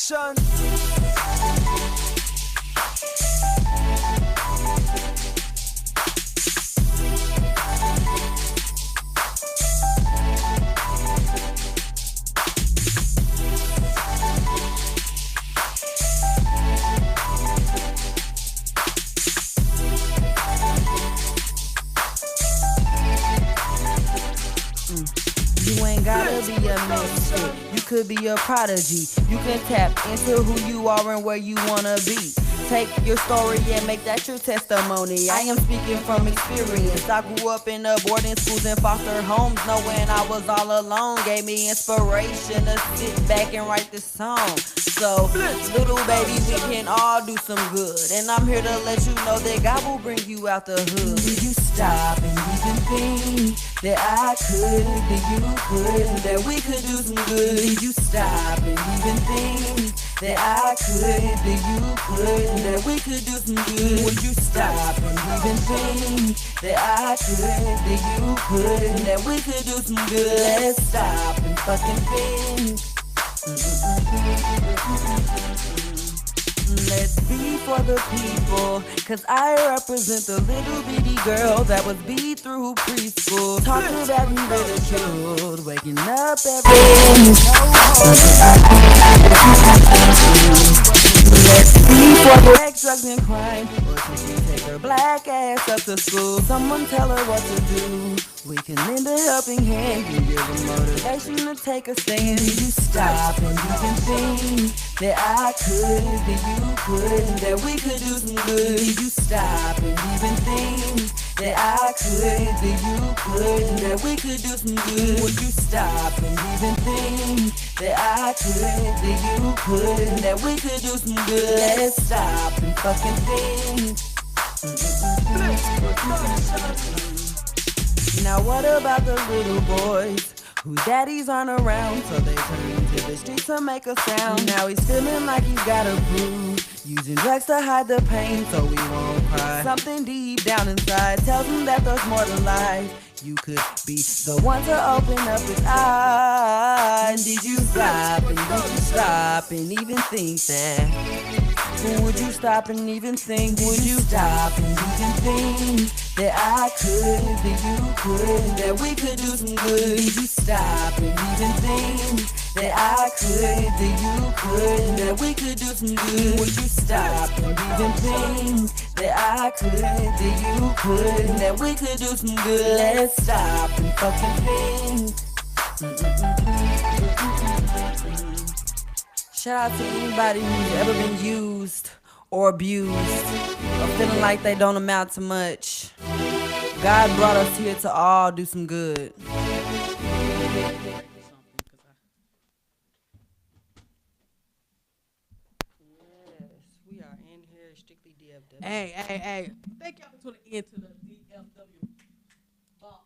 production. You ain't gotta be a misfit, you could be a prodigy. You can tap into who you are and where you wanna be. Take your story and make that your testimony. I am speaking from experience. I grew up in the boarding schools and foster homes, knowing I was all alone. Gave me inspiration to sit back and write this song. So, little baby, we can all do some good. And I'm here to let you know that God will bring you out the hood. Did you stop and even think that I could, that you could, that we could do some good? Did you stop and even think that I could, that you could, that we could do some good? Would you stop and even think that I could, that you could, that we could do some good? Let's stop and fucking think. Let's be for the people, cause I represent the little bitty girl that was beat through preschool. Talked about and ridiculed, waking up every day. Let's be for the sex, drugs, and crime, or she can take her black ass up to school. Someone tell her what to do. We can lend a helping hand and give her motivation to take a stand. Did you stop and even think that I could, that you could, that we could do some good? Did you stop and even think that I could, that you could, that we could do some good? Would you stop and even think that I could, that you could, that we could do some good? Let's stop and fucking think. Now what about the little boys whose daddies aren't around, so they turn to the streets to make a sound? Now he's feeling like he's got a bruise, using drugs to hide the pain so he won't cry. Something deep down inside tells him that there's more to life. You could be the one to open up his eyes. Did you stop and did you stop and even think that? Would you stop and even think? Would you stop and even think that I could, that you could, that we could do some good? Did you stop and even think that I could, that you could, that we could do some good? Would you stop and even think that I could, that you could, that we could do some good? Let's stop and fucking think. Shout out to anybody who's ever been used or abused or feeling like they don't amount to much. God brought us here to all do some good. We are in here strictly DFW. Hey. Thank y'all for tuning in to the DFW Vault.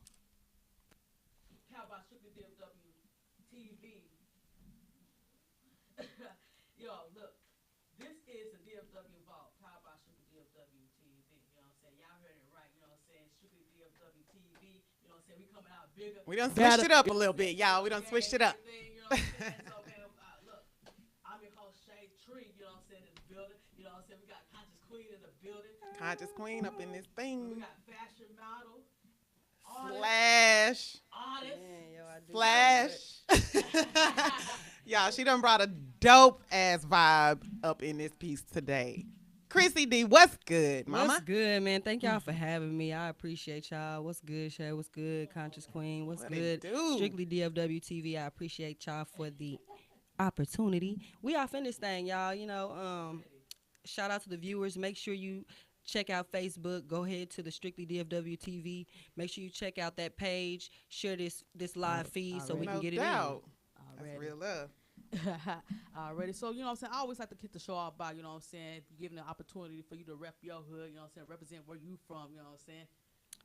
How about strictly DFW TV? Yo, look, this is the DFW Vault, powered by Strictly DFW TV. You know what I'm saying? Y'all heard it right. You know what I'm saying? Strictly DFW TV. You know what I'm saying? We coming out bigger. We done switched it up a little bit, y'all. We done switched it up. You know what I'm saying? So, man, look, I'm your host, Shay Tree. You know what I'm saying? In the building. You know what I'm saying? We got Conscious Queen in the building. Conscious Queen up in this We thing. got fashion model. Flash. Y'all, she done brought a dope ass vibe up in this piece today. Krissy D, what's good, mama? What's good, man? Thank y'all for having me. I appreciate y'all. What's good, Shay? What's good, Conscious Queen? What's What good? it do? Strictly DFW TV. I appreciate y'all for the opportunity. We off in this thing, y'all. You know, shout out to the viewers. Make sure you check out Facebook. Go ahead to the Strictly DFW TV. Make sure you check out that page. Share this live feed so we can No get it doubt. in. That's real love. Already. So, you know what I'm saying? I always like to kick the show off by, you know what I'm saying, giving the opportunity for you to rep your hood, you know what I'm saying, represent where you from, you know what I'm saying?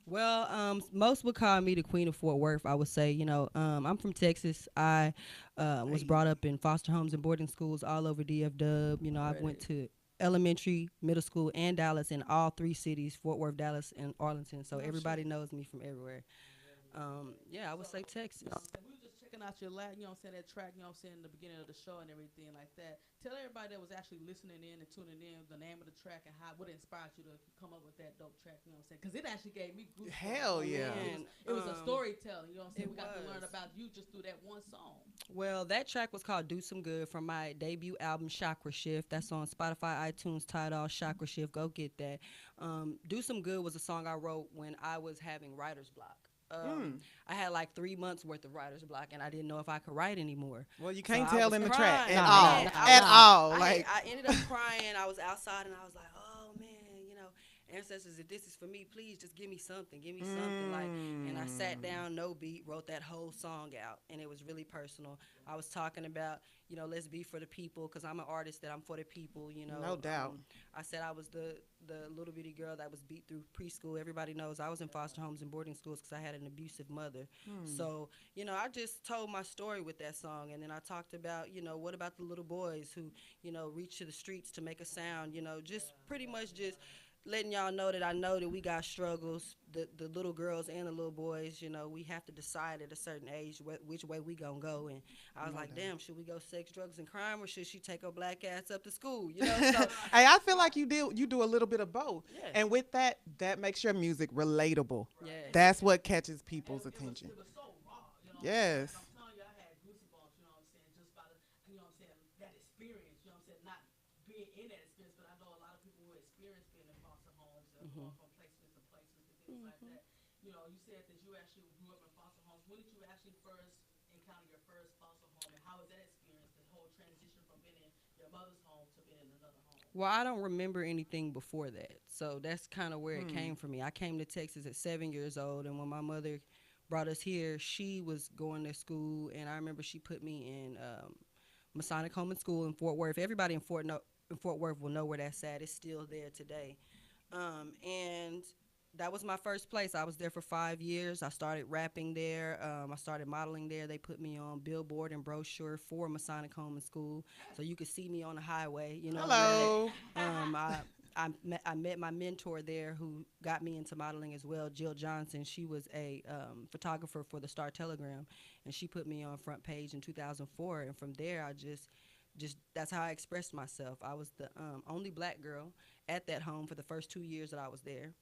Well, most would call me the Queen of Fort Worth. I would say, you know, I'm from Texas. I was brought up in foster homes and boarding schools all over DFW. You know, I went to elementary, middle school, and Dallas in all three cities, Fort Worth, Dallas, and Arlington. So everybody knows me from everywhere. Yeah, I would say Texas. We were just checking checking out your you know what I'm saying, that track, you know what I'm saying, in the beginning of the show and everything like that. Tell everybody that was actually listening in and tuning in the name of the track and what inspired you to come up with that dope track, you know what I'm saying? Because it actually gave me goosebumps. Hell yeah. It was a storytelling, you know what I'm saying? We got to was. learn about you just through that one song. Well, that track was called Do Some Good from my debut album, Chakra Shift. That's on Spotify, iTunes, Tidal, Chakra Shift. Go get that. Do Some Good was a song I wrote when I was having writer's block. I had like 3 months worth of writer's block, and I didn't know if I could write anymore. Well, you can't So I tell was in the crying. track at No, all. man, At all. I ended up crying. I was outside, and I was like, oh, man, you know, ancestors, if this is for me, please just give me something. Give me something. And I sat down, no beat, wrote that whole song out, and it was really personal. I was talking about, you know, let's be for the people, because I'm an artist that I'm for the people, you know. No doubt. I said I was the little bitty girl that was beat through preschool. Everybody knows I was in foster homes and boarding schools because I had an abusive mother. So, you know, I just told my story with that song. And then I talked about, you know, what about the little boys who, you know, reach to the streets to make a sound, you know, just pretty much just letting y'all know that I know that we got struggles, the little girls and the little boys, you know, we have to decide at a certain age which way we gonna go. And I was like, damn, should we go sex, drugs, and crime, or should she take her black ass up to school, you know? So, Hey, I feel like you do a little bit of both. Yeah. And with that makes your music relatable. Yes. That's what catches people's attention. It was so raw, you know. Yes. I'm telling you, I had goosebumps, you know what I'm saying, just by the, you know what I'm saying, that experience, you know what I'm saying, not being in that experience, but I know a lot of people who experience being in foster homes and going from placement to placement and things like that. You know, you said that you actually grew up in foster homes. When did you actually first encounter your first foster home, and how was that experience, the whole transition from being in your mother's home to being in another home? Well, I don't remember anything before that. So that's kind of where it came from me. I came to Texas at 7 years old, and when my mother brought us here, she was going to school, and I remember she put me in Masonic Home and School in Fort Worth. Everybody in Fort Worth will know where that's at. It's still there today. And that was my first place. I was there for 5 years. I started rapping there. I started modeling there. They put me on billboard and brochure for Masonic Home and School, so you could see me on the highway. You know. Hello. I met my mentor there, who got me into modeling as well, Jill Johnson. She was a photographer for the Star Telegram, and she put me on front page in 2004. And from there, I just that's how I expressed myself. I was the only black girl at that home for the first 2 years that I was there.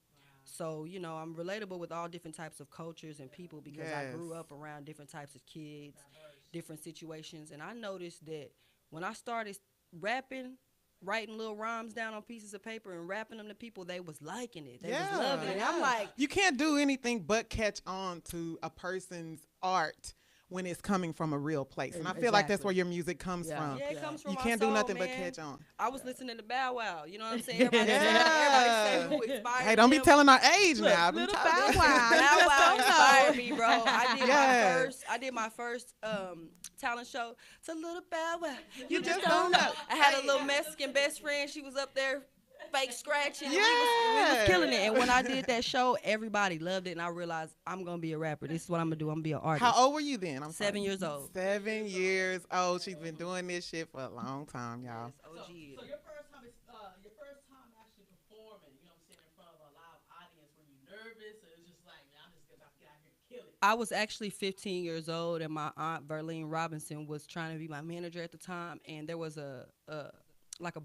So, you know, I'm relatable with all different types of cultures and people, because I grew up around different types of kids, different situations. And I noticed that when I started rapping, writing little rhymes down on pieces of paper and rapping them to people, they was liking it. They was loving it. And I'm like, you can't do anything but catch on to a person's art when it's coming from a real place. And I feel like that's where your music comes from. Yeah, it comes from You my can't do soul, nothing but man. catch on. I was listening to Bow Wow. You know what I'm saying? Everybody say who inspired Hey, don't be them. telling our age now. Little Bow Wow. Bow Wow inspired me, bro. I did my first talent show. It's a little Bow Wow. You just don't know. I had a little Mexican best friend. She was up there fake scratching. We was killing it. And when I did that show, everybody loved it, and I realized I'm gonna be a rapper. This is what I'm gonna do. I'm gonna be an artist. How old were you then? I'm 7 years old. 7 years old. She's been doing this shit for a long time, y'all. Yes, OG. So your first time actually performing, you know what I'm saying, in front of a live audience, were you nervous, or it was just like, man, I'm just gonna get out here and kill it? I was actually 15 years old, and my aunt Verlene Robinson was trying to be my manager at the time, and there was a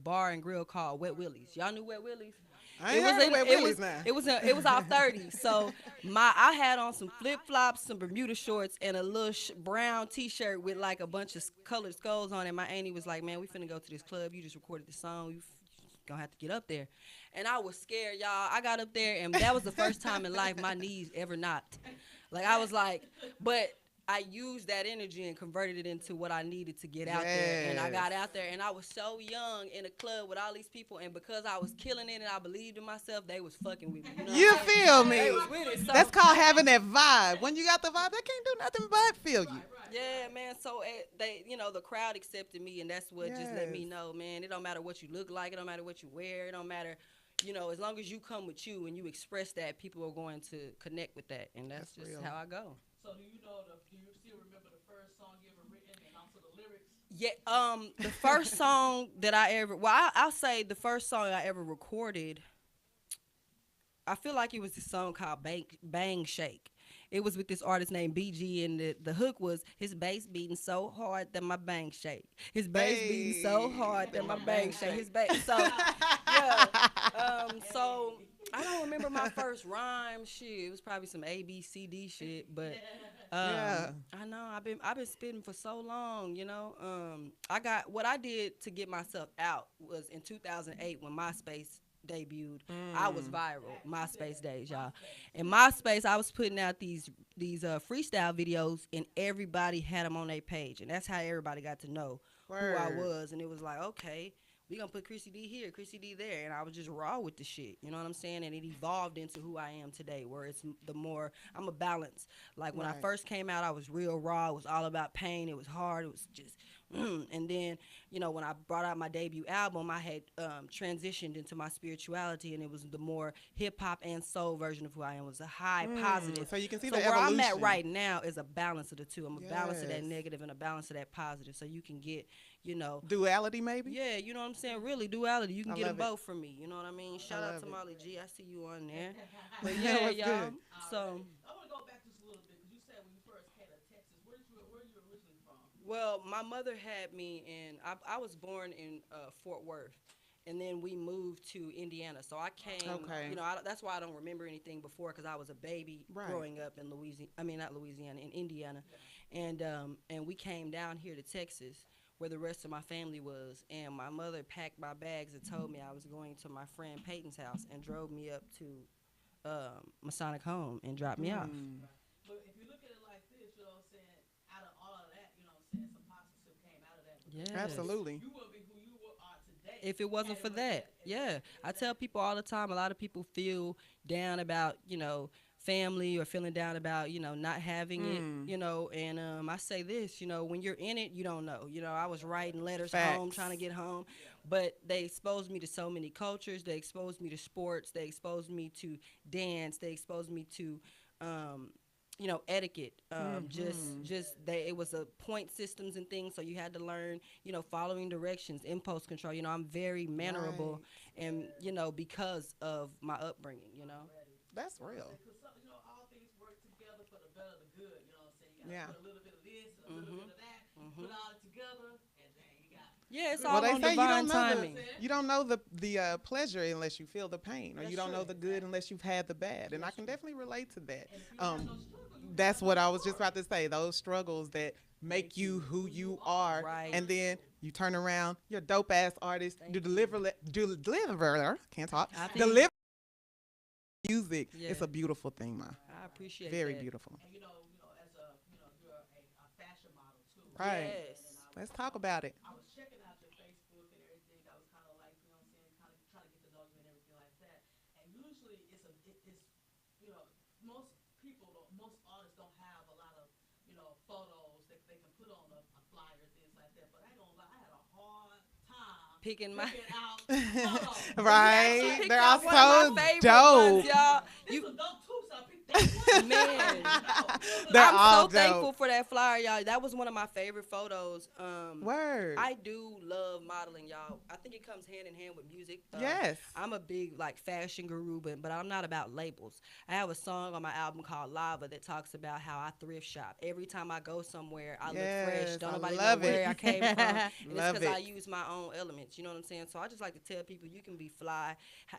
bar and grill called Wet Willie's. Y'all knew Wet Willie's? I ain't heard of Wet Willie's now. It was off 30. So I had on some flip flops, some Bermuda shorts, and a little brown T-shirt with like a bunch of colored skulls on it. My auntie was like, "Man, we finna go to this club. You just recorded the song. You gonna have to get up there." And I was scared, y'all. I got up there, and that was the first time in life my knees ever knocked. Like, I was like, but I used that energy and converted it into what I needed to get out there. And I got out there, and I was so young in a club with all these people, and because I was killing it and I believed in myself, they was fucking with me. You know You what I'm saying? feel me? They was with it. So, That's called having that vibe. When you got the vibe, they can't do nothing but feel you. yeah, man. So they, you know, the crowd accepted me, and that's what just let me know, man. It don't matter what you look like. It don't matter what you wear. It don't matter, you know, as long as you come with you and you express that, people are going to connect with that, and that's just real. how I go. So do you still remember the first song you ever written, and also the lyrics? Yeah, the first song that I ever, I'll say the first song I ever recorded, I feel like it was this song called Bang Shake. it was with this artist named BG, and the hook was his bass beating so hard that my bang shake. His bass beating so hard that my bang shake. His bass. So yeah. So I don't remember my first rhyme. Shit, it was probably some A B C D shit, but I know I've been spitting for so long. You know, I got what I did to get myself out was in 2008 when MySpace debuted. I was viral. MySpace days, y'all. In MySpace, I was putting out these freestyle videos, and everybody had them on their page, and that's how everybody got to know who I was. And it was like, okay, we gonna put Krissy D here, Krissy D there, and I was just raw with the shit. You know what I'm saying? And it evolved into who I am today, where it's I'm a balance. Like when I first came out, I was real raw. It was all about pain. It was hard. It was just. And then, you know, when I brought out my debut album, I had transitioned into my spirituality, and it was the more hip hop and soul version of who I am. It was a high positive. So you can see so the where evolution. I'm at right now is a balance of the two. I'm a balance of that negative and a balance of that positive. So you can get, you know, duality, maybe. Yeah, you know what I'm saying. Really, duality. You can get them love it. both from me. You know what I mean. Shout out to Molly G. I see you on there. But Yeah, yeah, what's y'all. good? So. I want to go back just a little bit because you said when you first came to Texas, where you originally from? Well, my mother had me in. I was born in Fort Worth, and then we moved to Indiana. So I came. Okay. You know, that's why I don't remember anything before, because I was a baby growing up in Louisiana. I mean, not Louisiana, in Indiana, and we came down here to Texas, where the rest of my family was. And my mother packed my bags and told me I was going to my friend Peyton's house, and drove me up to Masonic Home and dropped me off. But if you look at it like this, you know what I'm saying, out of all of that, you know what I'm saying, some positive came out of that. Yes. Absolutely. You wouldn't be who you are today. If it wasn't for that. Yeah. I tell people all the time, a lot of people feel down about, you know, family, or feeling down about, you know, not having it, you know, and I say this, you know, when you're in it, you don't know. You know, I was writing letters home, trying to get home, but they exposed me to so many cultures. They exposed me to sports. They exposed me to dance. They exposed me to, you know, etiquette. It was a point systems and things, so you had to learn, you know, following directions, impulse control. You know, I'm very mannerable, and, you know, because of my upbringing, you know. That's real. Because, you know, all things work together for the better, the good. You know what I'm saying? You got to put a little bit of this and a little bit of that, put all it together, and then you got it. Yeah, it's all on divine timing. You don't know the pleasure unless you feel the pain, or you don't know the good unless you've had the bad. And I can definitely relate to that. That's what I was just about to say. Those struggles that make you who you are, and then you turn around, you're a dope ass artist. Deliver. Can't talk. Deliver music. It's a beautiful thing, ma. I appreciate Very that. beautiful. And you know, as a, you know, you're a fashion model too. Right. Yes. Let's talk about it. I was checking out your Facebook and everything. I was kind of like, you know what I'm saying, kind of trying to get to know you and everything like that. And usually it's you know, most artists don't have a lot of, you know, photos that they can put on a flyer and things like that. But I ain't gonna lie, I had a hard time Picking out photos. Right. They're all One of so my favorite dope. ones, y'all. These are dope too, so I picked that one. Man, They're I'm all so thankful dope. for that flyer, y'all. That was one of my favorite photos. Word. I do love modeling, y'all. I think it comes hand in hand with music. Yes. I'm a big like fashion guru, but I'm not about labels. I have a song on my album called Lava that talks about how I thrift shop. Every time I go somewhere, I look fresh. Don't nobody know where I came from. And it's because I use my own elements. You know what I'm saying? So I just like to tell people you can be fly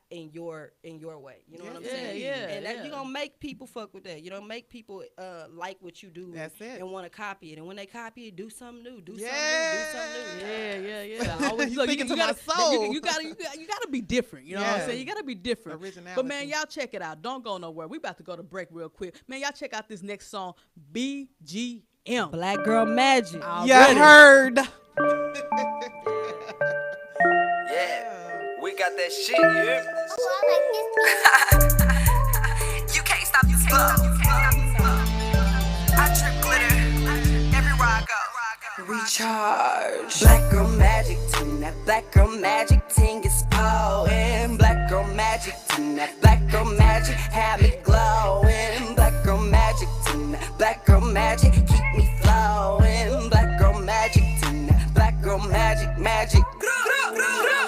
in your way. You know what I'm saying? Yeah, And that, you're gonna make people fuck with that. You know, make people like what you do. That's it. And want to copy it. And when they copy it, do something new. Do Yes. something new. Yeah. Always, look, Speaking to gotta, my soul. You gotta be different. You know what I'm saying? You gotta be different. Originality. But man, y'all check it out. Don't go nowhere. We about to go to break real quick. Man, y'all check out this next song, BGM. Black Girl Magic. You heard. We got that shit, yeah. You can't stop this flow. I trip glitter everywhere I go. Recharge. Black girl magic ting, that black girl magic ting is flowing. Black girl magic ting, that black girl magic have me glowing. Black girl magic ting, that black girl magic keep me flowing. Black girl magic ting, that black girl magic.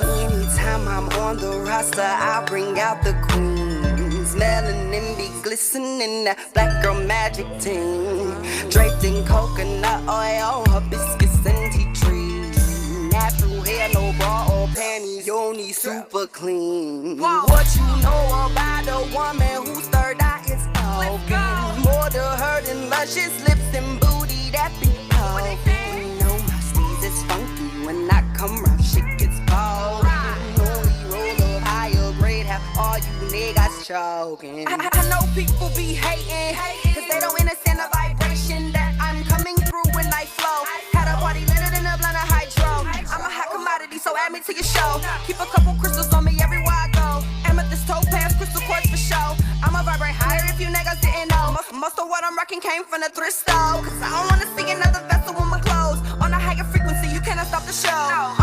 Anytime I'm on the roster, I bring out the queens. Melanin be glistening, that black girl magic team. Draped in coconut oil, hibiscus and tea tree. Natural hair, no bra or panties, only super clean. What you know about a woman whose third eye is open? More to her than luscious lips and booty that be poking. You know my steez is funky when I come round, shit gets cold. Only roll up higher grade, have all you niggas choking. I know people be hating, cause they don't understand the vibration that I'm coming through when I flow. Had a party lit in a blunt of hydro. I'm a hot commodity, so add me to your show. Keep a couple crystals on me everywhere I go. Amethyst, topaz, crystal quartz for show. I'ma vibrate higher if you niggas didn't know. Most of what I'm rocking came from the thrift store. Cause I don't wanna see another vessel with my clothes. On a higher frequency, you cannot stop the show.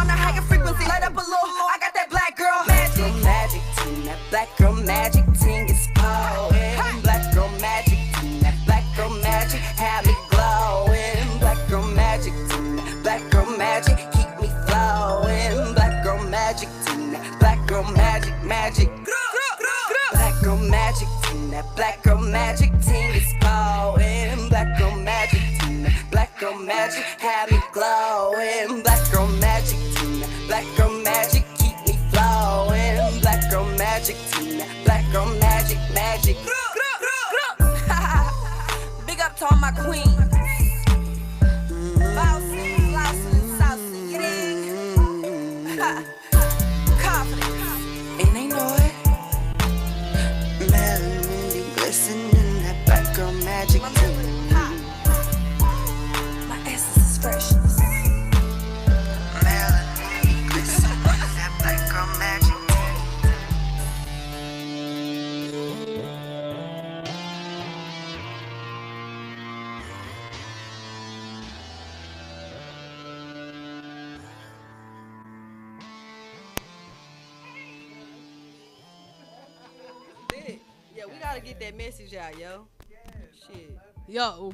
On a higher frequency, light up a little. I got that black girl magic. Magic team, that black girl magic team is glowing. Black girl magic team, that black girl magic have me glowing. Black girl magic team, that black girl magic keep me flowing. Black girl magic team, that black girl magic magic. Black girl magic team, that black girl magic team is glowing. Black girl magic team, that black girl magic have me glowing. Black girl magic team, that black girl magic keep me flowing. Black girl magic team, that black girl magic magic. Big up to all my queens. Bossy, flossy, saucy, you dig? Confidence, and they know it. Melanin be glistening, that black girl magic team. My essence is fresh. Melanin be glistening, that black girl magic team. Yeah, we gotta get that message out, yo. Shit. Yo,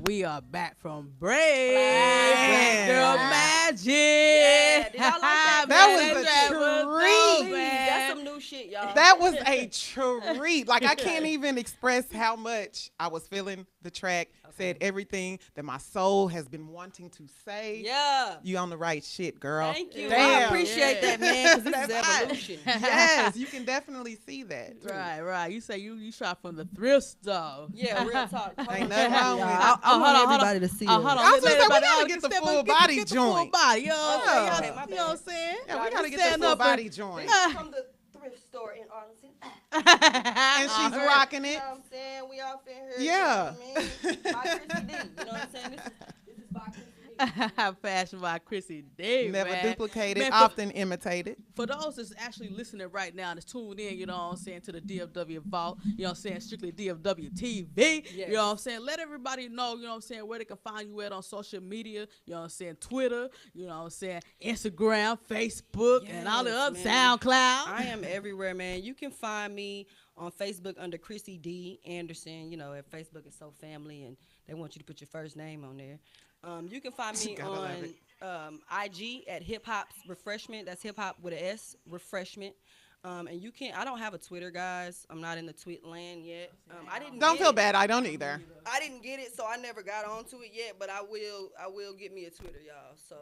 we are back from break. Man. Girl magic. Yeah, did y'all like that? That Man, was a that treat. That's some new shit, y'all. That was a treat. Like, I can't even express how much I was feeling the track. Said everything that my soul has been wanting to say. Yeah. You on the right shit, girl. Thank you. I Damn. appreciate that, man, because this is That's evolution. Yes, you can definitely see that. Right. You say you shot from the thrift store. Yeah, real talk. Ain't nothing wrong with it. I want everybody to see Hold it. on. I was Let gonna say, we everybody gotta else get the step full up, body get the joint. full body. You know Yeah. what I'm Okay, saying? my You know what I'm bad. saying? Yeah, we gotta get Stand the full up and- body joint. From the thrift store in Arlington. And she's rocking You it. know what I'm saying? We off in here. Yeah. You know what I mean? By Krissy D. You know what I'm saying? This is by Krissy D. Fashion by Krissy D. Never man. duplicated, Man, often imitated. For those that's actually listening right now that's tuned in, you know what I'm saying, to the DFW Vault, you know what I'm saying, strictly DFW TV, Yes. you know what I'm saying, let everybody know, you know what I'm saying, where they can find you at on social media, you know what I'm saying, Twitter, you know what I'm saying, Instagram, Facebook, and all the Yes, other man. SoundCloud. I am everywhere, man. You can find me on Facebook under Krissy D. Anderson. You know, at Facebook it's so family, and they want you to put your first name on there. You can find me Gotta love on IG at Hip Hop's Refreshment. That's Hip Hop with an S, Refreshment. And you can. I don't have a Twitter, guys. I'm not in the tweet land yet. I didn't. Don't get feel it. bad. I don't either. I didn't get it, so I never got onto it yet. But I will. I will get me a Twitter, y'all. So.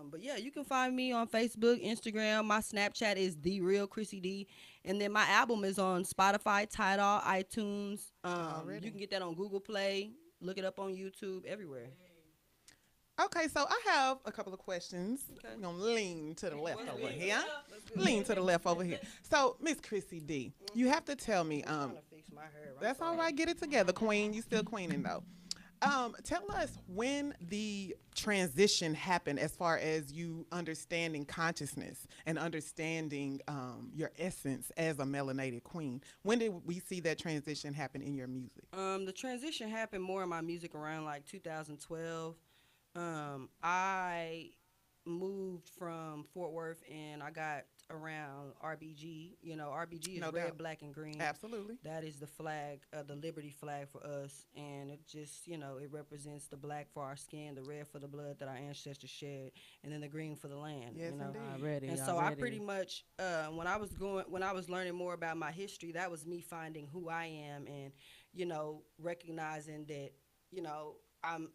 But yeah, you can find me on Facebook, Instagram. My Snapchat is The Real Krissy D, and then my album is on Spotify, Tidal, iTunes. You can get that on Google Play. Look it up on YouTube, everywhere. Okay, so I have a couple of questions. Okay. We're going to lean to the left over here. Lean to the left over here. So, Miss Krissy D, you have to tell me, I'm trying to fix my hair. that's all right, get it together, queen. You still queening, though. Tell us when the transition happened as far as you understanding consciousness and understanding your essence as a melanated queen. When did we see that transition happen in your music? The transition happened more in my music around like 2012. I moved from Fort Worth and I got around RBG. You know, RBG is No red, doubt. black, and green. Absolutely. That is the flag, the Liberty flag for us, and it just, you know, it represents the black for our skin, the red for the blood that our ancestors shed, and then the green for the land. Yes, you know, indeed. Already. and so I pretty much, when I was learning more about my history, that was me finding who I am, and you know, recognizing that, you know,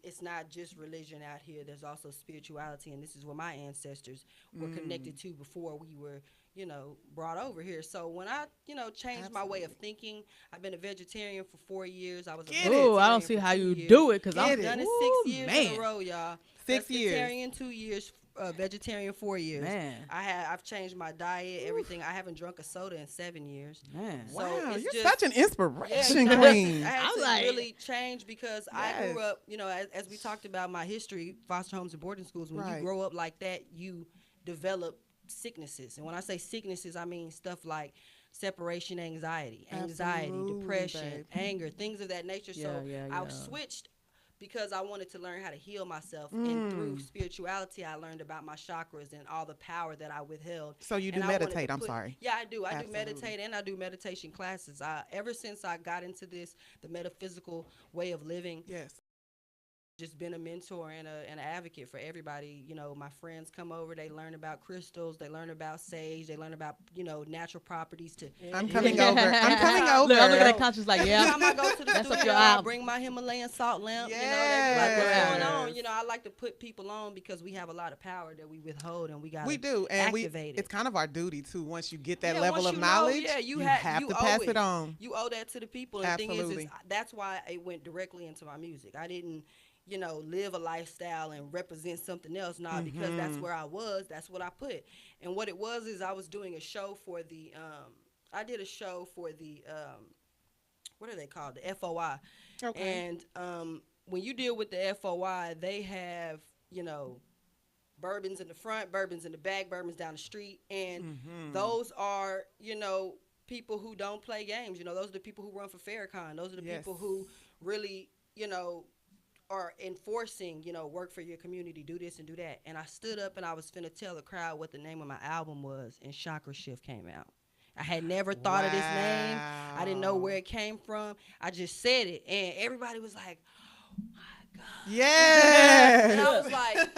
it's not just religion out here. There's also spirituality, and this is what my ancestors were connected to before we were, you know, brought over here. So when I, you know, changed my way of thinking, I've been a vegetarian for 4 years. I was a Oh, I don't see how you do it, because I've I'm done it Ooh, 6 years man. in a row, y'all. 6 years. Vegetarian 2 years, vegetarian 4 years. Man. I've changed my diet, everything. I haven't drunk a soda in 7 years. Man. So Wow, it's you're just- such an inspiration, Yeah, queen. I had I'm to like- really change because I grew Yes. up, you know, as we talked about my history, foster homes and boarding schools. When Right. you grow up like that, you develop sicknesses. And when I say sicknesses, I mean stuff like separation anxiety, Absolutely, depression, babe. anger, things of that nature. So Yeah, I yeah. switched because I wanted to learn how to heal myself. And through spirituality, I learned about my chakras and all the power that I withheld. So you do And I wanted to meditate. I'm sorry. Yeah, I do. I Absolutely. do meditate and I do meditation classes. Ever since I got into this, the metaphysical way of living, Yes. just been a mentor and an advocate for everybody. You know, my friends come over, they learn about crystals, they learn about sage, they learn about, you know, natural properties to. I'm coming over. I'm coming over. Look, I'm looking at conscious like, Every yeah. time I go to the That's up studio, your I album. bring my Himalayan salt lamp. You know, they be like, what's Yes. going on? You know, I like to put people on because we have a lot of power that we withhold and we got We do, and activate it. it's kind of our duty too. Once you get that Yeah, level once of you know, knowledge, yeah, you have you to owe pass it on. You owe that to the people. And the thing is Absolutely. that's why it went directly into my music. I didn't, you know, live a lifestyle and represent something else. Nah, because that's where I was. That's what I put. And what it was is I was doing a show for the, I did a show for the, what are they called? The FOI. Okay. And when you deal with the FOI, they have, you know, bourbons in the front, bourbons in the back, bourbons down the street. And those are, you know, people who don't play games. You know, those are the people who run for Farrakhan. Those are the Yes. people who really, you know, are enforcing, you know, work for your community, do this and do that. And I stood up and I was finna tell the crowd what the name of my album was, and Chakra Shift came out. I had never thought of this name. I didn't know where it came from. I just said it, and everybody was like, oh my God. Yes. And I was like,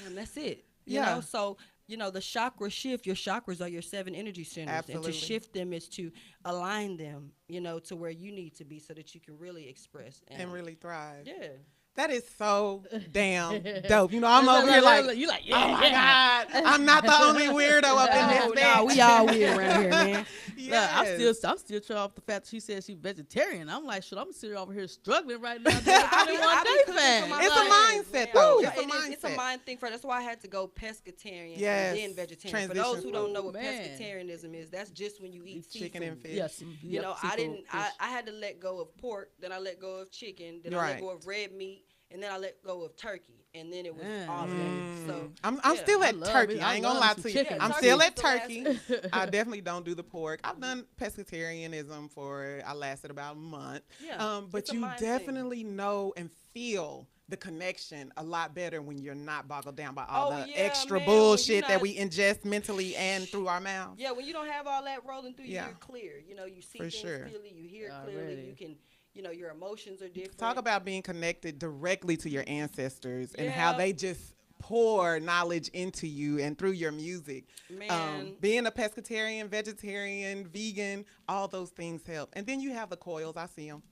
damn, that's it. You Yeah. know, so, you know, the chakra shift, your chakras are your 7 energy centers. Absolutely. And to shift them is to align them, you know, to where you need to be so that you can really express. And really thrive. Yeah. That is so damn dope. You know, I'm over here like, you like, oh my God, I'm not the only weirdo up in this Oh, bitch. no, we all weird around here, man. Yes. I'm still trying off the fact that she said she's vegetarian. I'm like, shit, I'm sitting over here struggling right now. Doing I be 21 day cooking for fast. my It's a friends, mindset, man. though. Yeah, It's a It's a mindset. mind thing for. That's why I had to go pescatarian Yes. and then vegetarian. For Transition those who don't know what Man. pescatarian is, that's just when you eat Chicken seafood. and fish. Yes. You know, I didn't. I had to let go of pork. Then I let go of chicken. Then I Right. let go of red meat. And then I let go of turkey. And then it was Mm. all of that. So I'm yeah. still I at love turkey. it. I I ain't gonna love lie some to you. chicken. I'm Yeah, still at turkey's the turkey. I definitely don't do the pork. I've done pescatarianism I lasted about a month. Yeah, But it's a you mind thing. definitely know and feel the connection a lot better when you're not boggled down by all Oh, the yeah, extra man, when bullshit you're that not- we ingest mentally and through our mouths. yeah, when you don't have all that rolling through Yeah. you, you're clear. You know, you see For things sure. clearly. You hear Already. clearly. You can, you know, your emotions are different. Talk about being connected directly to your ancestors and how Yeah. they just pour knowledge into you and through your music. Man. Being a pescatarian, vegetarian, vegan, all those things help. And then you have the coils. I see them.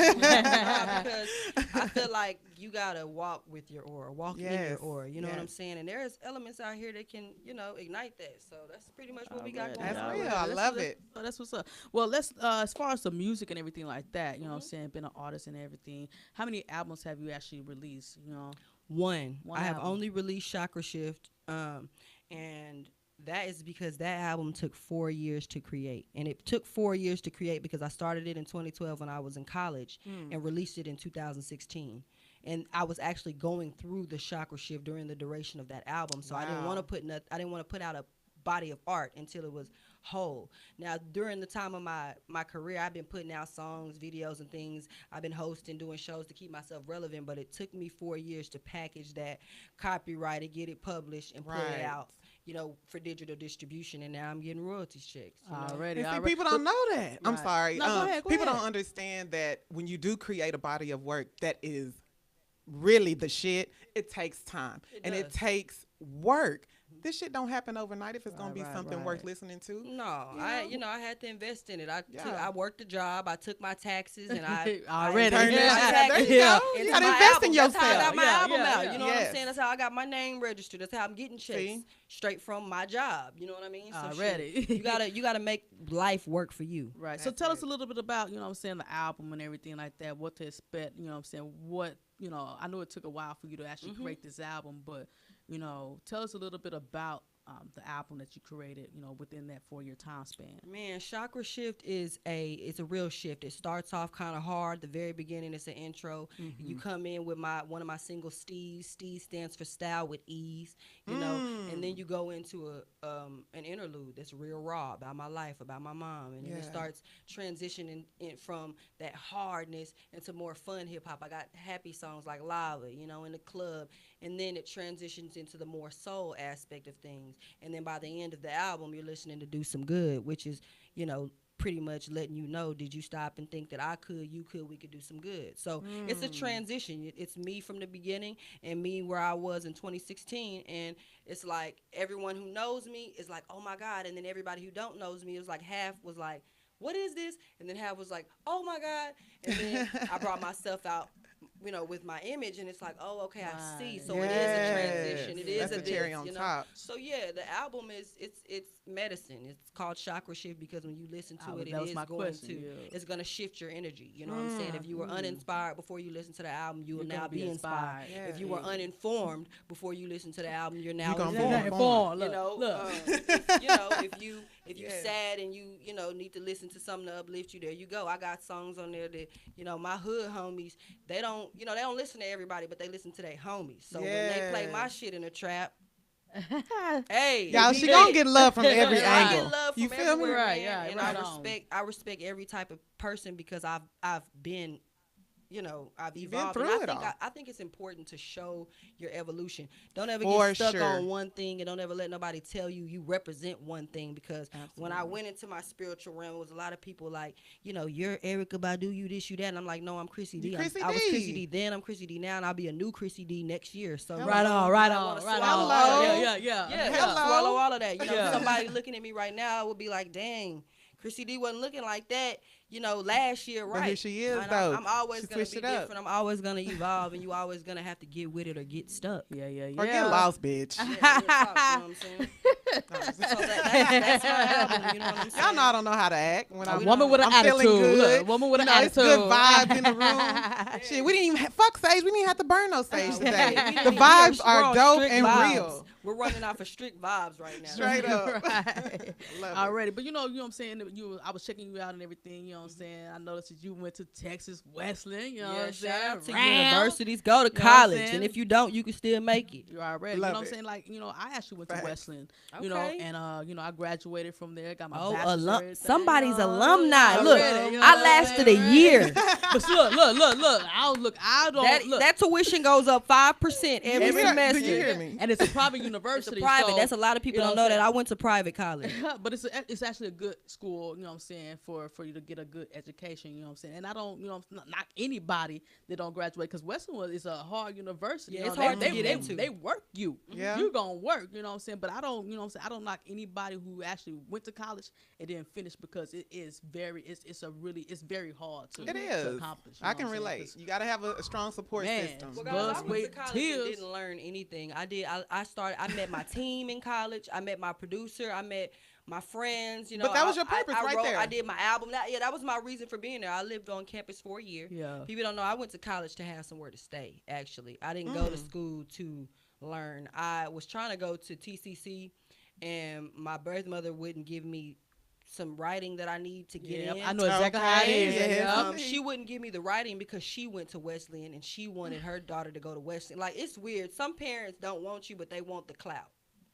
Because I feel like you gotta walk with your aura, walk in your Yes, aura. You know what I'm yes. saying? And there's elements out here that can, you know, ignite that. So that's pretty much what we got going That's on. real. I love it. Oh, that's what's up. Well, let's as far as the music and everything like that, you know what I'm saying, being an artist and everything. How many albums have you actually released? You know, One. One I have album. only released Chakra Shift, and that is because that album took 4 years to create. And it took 4 years to create because I started it in 2012 when I was in college and released it in 2016. And I was actually going through the chakra shift during the duration of that album. So I didn't Wow. want to put I didn't want to put out a body of art until it was whole. Now, during the time of my career, I've been putting out songs, videos, and things. I've been hosting, doing shows to keep myself relevant, but it took me 4 years to package that, copyright it, get it published, and put it out, for digital distribution. And now I'm getting royalties checks. Already. And see, people don't know that. I'm Right. sorry. No, go ahead, go people ahead. don't understand that when you do create a body of work that is really the shit, it takes time. And it does. takes work. This shit don't happen overnight if it's gonna be right, something worth right. listening to. No, You know? I had to invest in it. Yeah. I worked a job. I took my taxes, and I Already. I invested Turn my that- taxes there you Yeah. go. You into gotta my invest album. in That's how I yourself. got my Yeah, album yeah, out. yeah. You know what Yes. I'm saying? That's how I got my name registered. That's how I'm getting checks See? straight from my job. You know what I mean? So shit, Already. you gotta make life work for you. Right. So tell us a little bit about, the album and everything like that, what to expect, what, I know it took a while for you to actually create this album, but, tell us a little bit about the album that you created, within that 4-year time span. Man, Chakra Shift it's a real shift. It starts off kind of hard. The very beginning, it's an intro. You come in with one of my singles, Steez. Steez stands for style with ease, and then you go into an interlude that's real raw about my life, about my mom, and then it starts transitioning from that hardness into more fun hip hop. I got happy songs like Lava, in the club, and then it transitions into the more soul aspect of things. And then by the end of the album, you're listening to Do Some Good, which is, pretty much letting you know, did you stop and think that I could, you could, we could do some good. So it's a transition. It's me from the beginning and me where I was in 2016. And it's like everyone who knows me is like, oh my God. And then everybody who don't knows me, it was like half was like, what is this? And then half was like, oh my God. And then I brought myself out, with my image, and it's like, oh, okay, I see. So it is a transition. It is That's a the cherry this, on top. So yeah, the album it's medicine. It's called Chakra Shift because when you listen to it, that was it is my going question, to yeah. it's going to shift your energy. You know what I'm saying? If you were uninspired before you listen to the album, you will You're now gonna be be inspired. inspired. If you were uninformed before you listen to the album, you're now gonna be informed. informed. Look. If you sad and you need to listen to something to uplift you, there you go. I got songs on there that my hood homies, they don't listen to everybody, but they listen to their homies. So when they play my shit in the trap, hey, Y'all, it she be gonna lit. get love from every I get angle. love You from feel me? everywhere, Right, man, yeah, and right on. I respect every type of person because I've been I've You've been evolved. through And it all. I think it's important to show your evolution. Don't ever For get stuck sure. on one thing, and don't ever let nobody tell you represent one thing. Because when I went into my spiritual realm, it was a lot of people like, you're Erica Badu, you this, you that, and I'm like, no, I'm Krissy D. Krissy I was D. Krissy D then, I'm Krissy D now, and I'll be a new Krissy D next year. So Right on. Swallow all Yeah. yeah, Hello. swallow all of that. Yeah. Somebody looking at me right now would be like, dang, Krissy D wasn't looking like that, last year, right? But here she is, And though. I'm always She going to switched be it up. different. I'm always going to evolve, and you always going to have to get with it or get stuck. Yeah. Or get lost, bitch. Yeah, real talk, you know what I'm saying? So that's my album, you know what I'm saying? Y'all know I don't know how to act when A I'm woman with an I'm feeling attitude. good. Look, woman with an It's good attitude. vibes in the room. Shit, we didn't even fuck sage. We didn't even have to burn no sage today. We didn't The even- vibes we're are on dope strict and vibes. real. We're running off of strict vibes right now. Straight up. Right. Love it. Already, but you know what I'm saying. I was checking you out and everything. You know what I'm saying. I noticed that you went to Texas Wesleyan. You know what Yeah, I'm shout saying. out to Round. universities. Go to You know what I'm college, saying? and if you don't, you can still make it. You already. Love you know what it. I'm saying. Like I actually went Facts. to Wesleyan. Okay. And I graduated from there. Got my Oh, bachelor's. and everything, somebody's you know, alumni. already, Look, you know I what I'm lasted saying, a right? year. But look. I don't look. That tuition goes up 5% every Do you semester. hear me? And it's a private It's university. a private. so, That's a lot of people you know don't what know I'm that I went to private college. but it's actually a good school, you know what I'm saying, for you to get a good education, you know what I'm saying. And I don't, knock anybody that don't graduate, because Western is a hard university. Yeah, you it's know, hard they, to get they, into. They work you. Yeah. You're gonna work, you know what I'm saying. But I don't, I don't knock anybody who actually went to college and didn't finish, because it is it's very hard to It is. accomplish. You I know can what I'm saying? relate. You got to have a strong support Man, system. Well, Buzz, guys, I went to wait, college tears. and didn't learn anything. I met my team in college. I met my producer. I met my friends. But that was your purpose I right wrote, there. I did my album. That was my reason for being there. I lived on campus for a year. Yeah. People don't know I went to college to have somewhere to stay. Actually, I didn't go to school to learn. I was trying to go to TCC, and my birth mother wouldn't give me some writing that I need to get Yeah, in. I know exactly how it is. Okay, Yeah. She wouldn't give me the writing because she went to Wesleyan and she wanted her daughter to go to Wesleyan. Like, it's weird. Some parents don't want you, but they want the clout.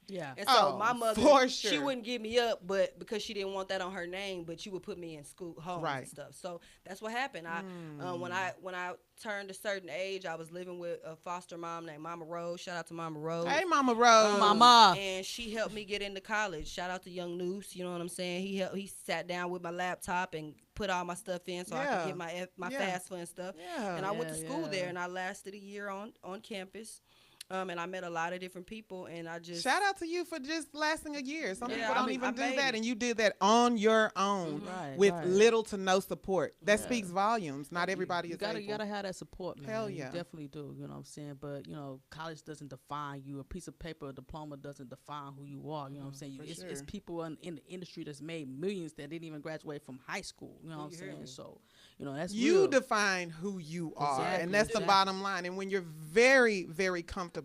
Yeah. And so Oh, my mother, for she sure. wouldn't give me up, but because she didn't want that on her name, but she would put me in school, homes Right. and stuff. So that's what happened. When I turned a certain age, I was living with a foster mom named Mama Rose. Shout out to Mama Rose. Hey, Mama Rose. Mama. And she helped me get into college. Shout out to Young Noose. You know what I'm saying? He sat down with my laptop and put all my stuff in so I Yeah. could get my Yeah. FAFSA and stuff. Yeah. And I went to school yeah. there, and I lasted a year on campus. And I met a lot of different people, and I just Shout out to you for just lasting a year. Some Yeah, people I don't mean, even I do made that, it. and you did that on your own Right, with right. little to no support. That speaks volumes. Not everybody You is gotta, able. you gotta have that support, man. Hell You yeah. definitely do. You know what I'm saying? But college doesn't define you. A piece of paper, a diploma doesn't define who you are. You know what I'm saying? for It's sure. people in the industry that's made millions that didn't even graduate from high school. You know what I'm you hear saying? me? So that's You real. define who you are, Exactly, and that's the exactly. bottom line. And when you're very, very comfortable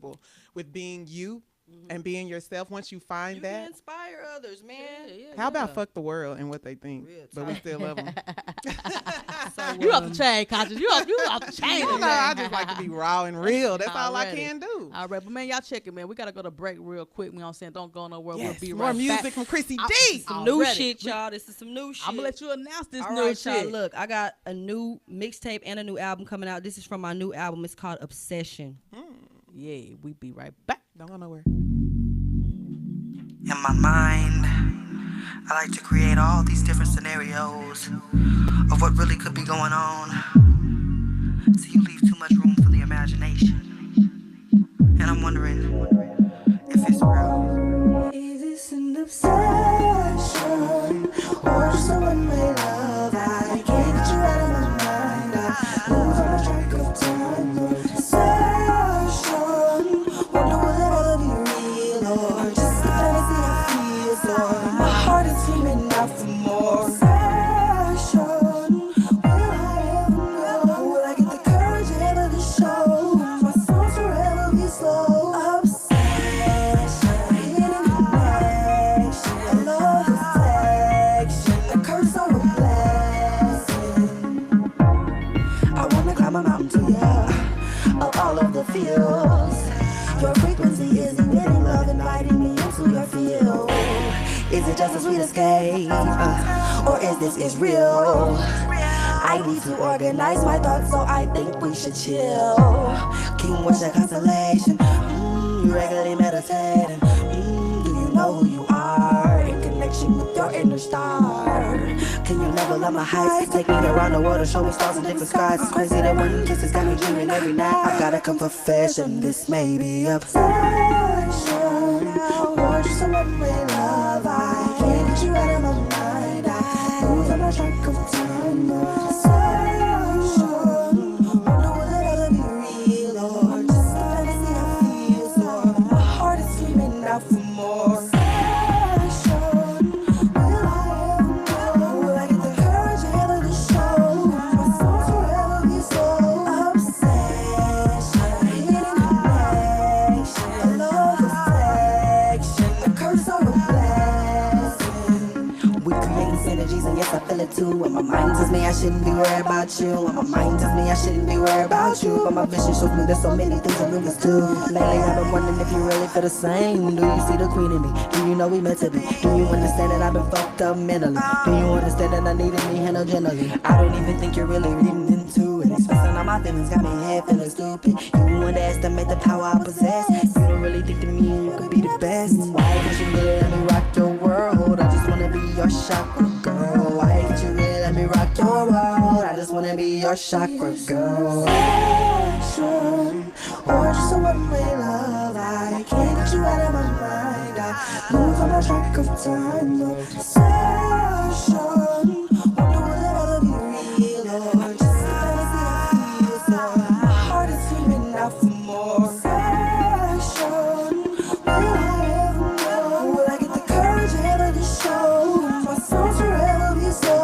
with being you and being yourself, once you find you that, can inspire others, man. how about fuck the world and what they think, Real but we talk. still love them. So, You off the chain, conscious. You off the chain. You know, I just like to be raw and real. That's all I Already. can do. All right, but man, y'all check it, man. We gotta go to break real quick. You know what I'm saying? Don't go nowhere. Yes, We'll be more right music back. from Krissy I- D. some new Already. shit, y'all. This is some new shit. I'm gonna let you announce this All new right, y'all. shit. Look, I got a new mixtape and a new album coming out. This is from my new album. It's called Obsession. Yeah, we be right back. Don't go nowhere. In my mind, I like to create all these different scenarios of what really could be going on. So you leave too much room for the imagination. And I'm wondering if it's real. Is this an obsession or just a one-way love? I can't get you out of my mind. I lose on my track of time. Obsession, wonder will it ever be real or just a fantasy I feel? So my heart is screaming out for more. Obsession, will I ever know? Will I get the courage ever to show? My songs forever be slow. Obsession, hidden connection. I love affection. The curse or a blessing. I wanna climb a mountain to you, of all of the feels. Your frequency is emitting love, inviting me into your field. Is it just a sweet escape, or is this is real? I need to organize my thoughts, so I think we should chill. King, what's your constellation? You regularly meditating. Do you know who you are? In connection with your inner star. Can you level up my heights? Take me around the world and show me stars in different skies. It's crazy that one kiss has got me dreaming every night. I've got a confession, this may be obsession, or just a one-way love. I can't get you out of my mind. I lose on my track of time. Obsession, wonder will it ever be real or just a fantasy I feel? So my heart is screaming out for more. Obsession, will I ever know? Will I get the courage ever to show? My songs forever be so. Obsession, hidden connection. I love affection. The curse or a blessing. We creating synergies, and yes, I feel it too. And my mind tells me I shouldn't be worried about you. And my mind tells me I shouldn't be worried about you. But my vision shows me there's so many things I'm looking to. Lately, I've been wondering if you really feel the same. Do you see the queen in me? Do you know we meant to be? Do you understand that I've been fucked up mentally? Do you understand that I needed me handled gently? I don't even think you're really reading into it. Expressing all my feelings got me head feeling stupid. You underestimate the power I possess. You don't really think to me you could be the best. Why can't you really let me rock your world? I just wanna be your chakra girl. Why can't you really let me rock your world? I just wanna be your chakra girl. Obsession, or just a one-way love. I can't get you out of my mind. I lose on my track of time. Obsession, wonder will it ever be real or just a fantasy I feel? So my heart is screaming out for more. Obsession, will I ever know? Will I get the courage ever to show? My songs forever be so.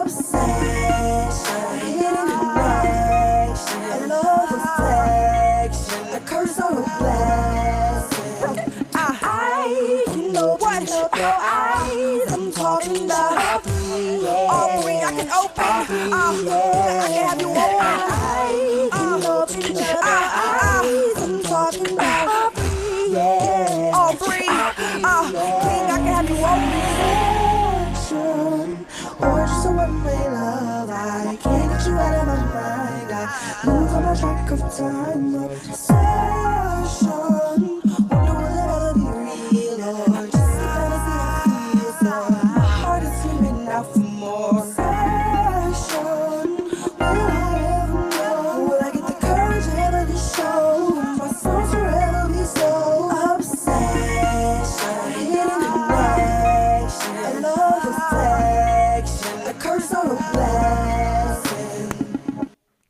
Obsession, hidden connection. I love affection. The curse or a blessing. I can open up your eyes. I'm talking about all three. All three I can open. I can have you open. I can open up your eyes. I'm talking about all three. All three. one-way love. I can't get you out of my mind. I lose all my track of time. Obsession. Wonder will it ever be real or just a fantasy I feel. So my heart is screaming out for more. Obsession. Will I ever know? Will I get the courage ever to show? My soul forever be so obsession. Hidden connection. I love affection. A curse or a blessing.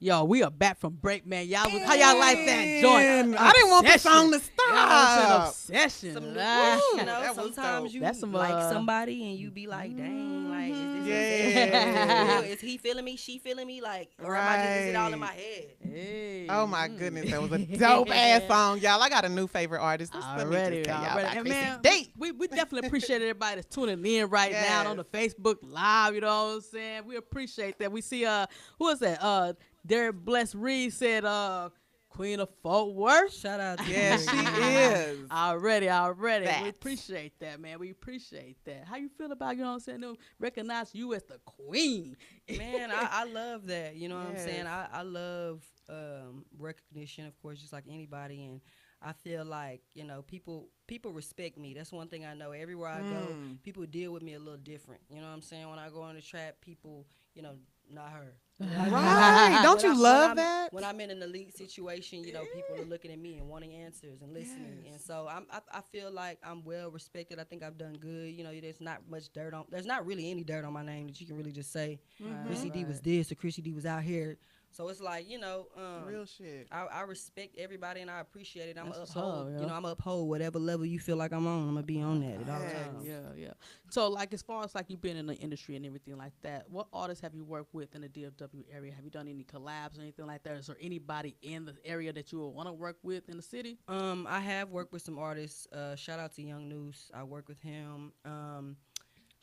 Yo, we are back from break, man. How y'all like that joint? I didn't want the song to Yeah, stop. obsession. Some, Ah. you know, that was sometimes dope. you That's some, like somebody and you be like, dang, like, is this Yeah. real? Is he feeling me? She feeling me? Like, or am I just, is it all in my head? Hey. Oh my goodness, that was a dope ass song, y'all. I got a new favorite artist. Let me Already, just tell y'all already. about And Krissy man, D. we definitely appreciate everybody that's tuning in right now on the Facebook Live. You know what I'm saying? We appreciate that. We see who is that? Derek Bless Reed said Queen of Fort Worth. Shout out to Yeah, you. she is. Already. We Facts. appreciate that, man. We appreciate that. How you feel about, you know what I'm saying, them recognize you as the queen? Man, I love that. You know what I'm saying? Yes. I love recognition, of course, just like anybody. And I feel like, you know, people respect me. That's one thing I know. Everywhere I go, people deal with me a little different. You know what I'm saying? When I go on the trap, people, you know, not her. Right. Don't you When love that? When I'm in an elite situation, you know, people are looking at me and wanting answers and listening. And so I feel like I'm well respected. I think I've done good. You know, there's not much dirt on. There's not really any dirt on my name that you can really just say, Krissy D was this or Krissy D was out here. So it's like, you know, Real shit. I respect everybody and I appreciate it. I'm That's what's uphold, up, yeah. you know, I'm uphold whatever level you feel like I'm on. I'm gonna be on that at all times. Yeah. So, like, as far as, like, you've been in the industry and everything like that, what artists have you worked with in the DFW area? Have you done any collabs or anything like that? Is there anybody in the area that you would want to work with in the city? I have worked with some artists. Shout out to Young Noose. I work with him.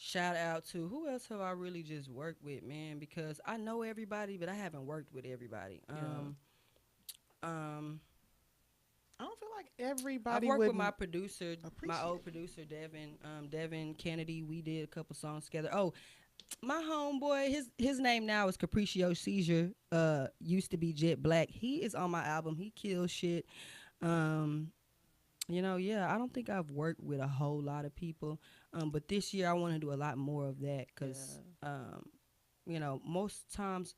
Shout out to who else have I really just worked with, man? Because I know everybody, but I haven't worked with everybody. I don't feel like everybody I've worked would with my producer, my appreciate old producer, Devin Kennedy. We did a couple songs together. Oh, my homeboy, his name now is Capriccio Seizure. Used to be Jet Black. He is on my album. He kills shit. You know, I don't think I've worked with a whole lot of people. But this year I want to do a lot more of that because, you know, most times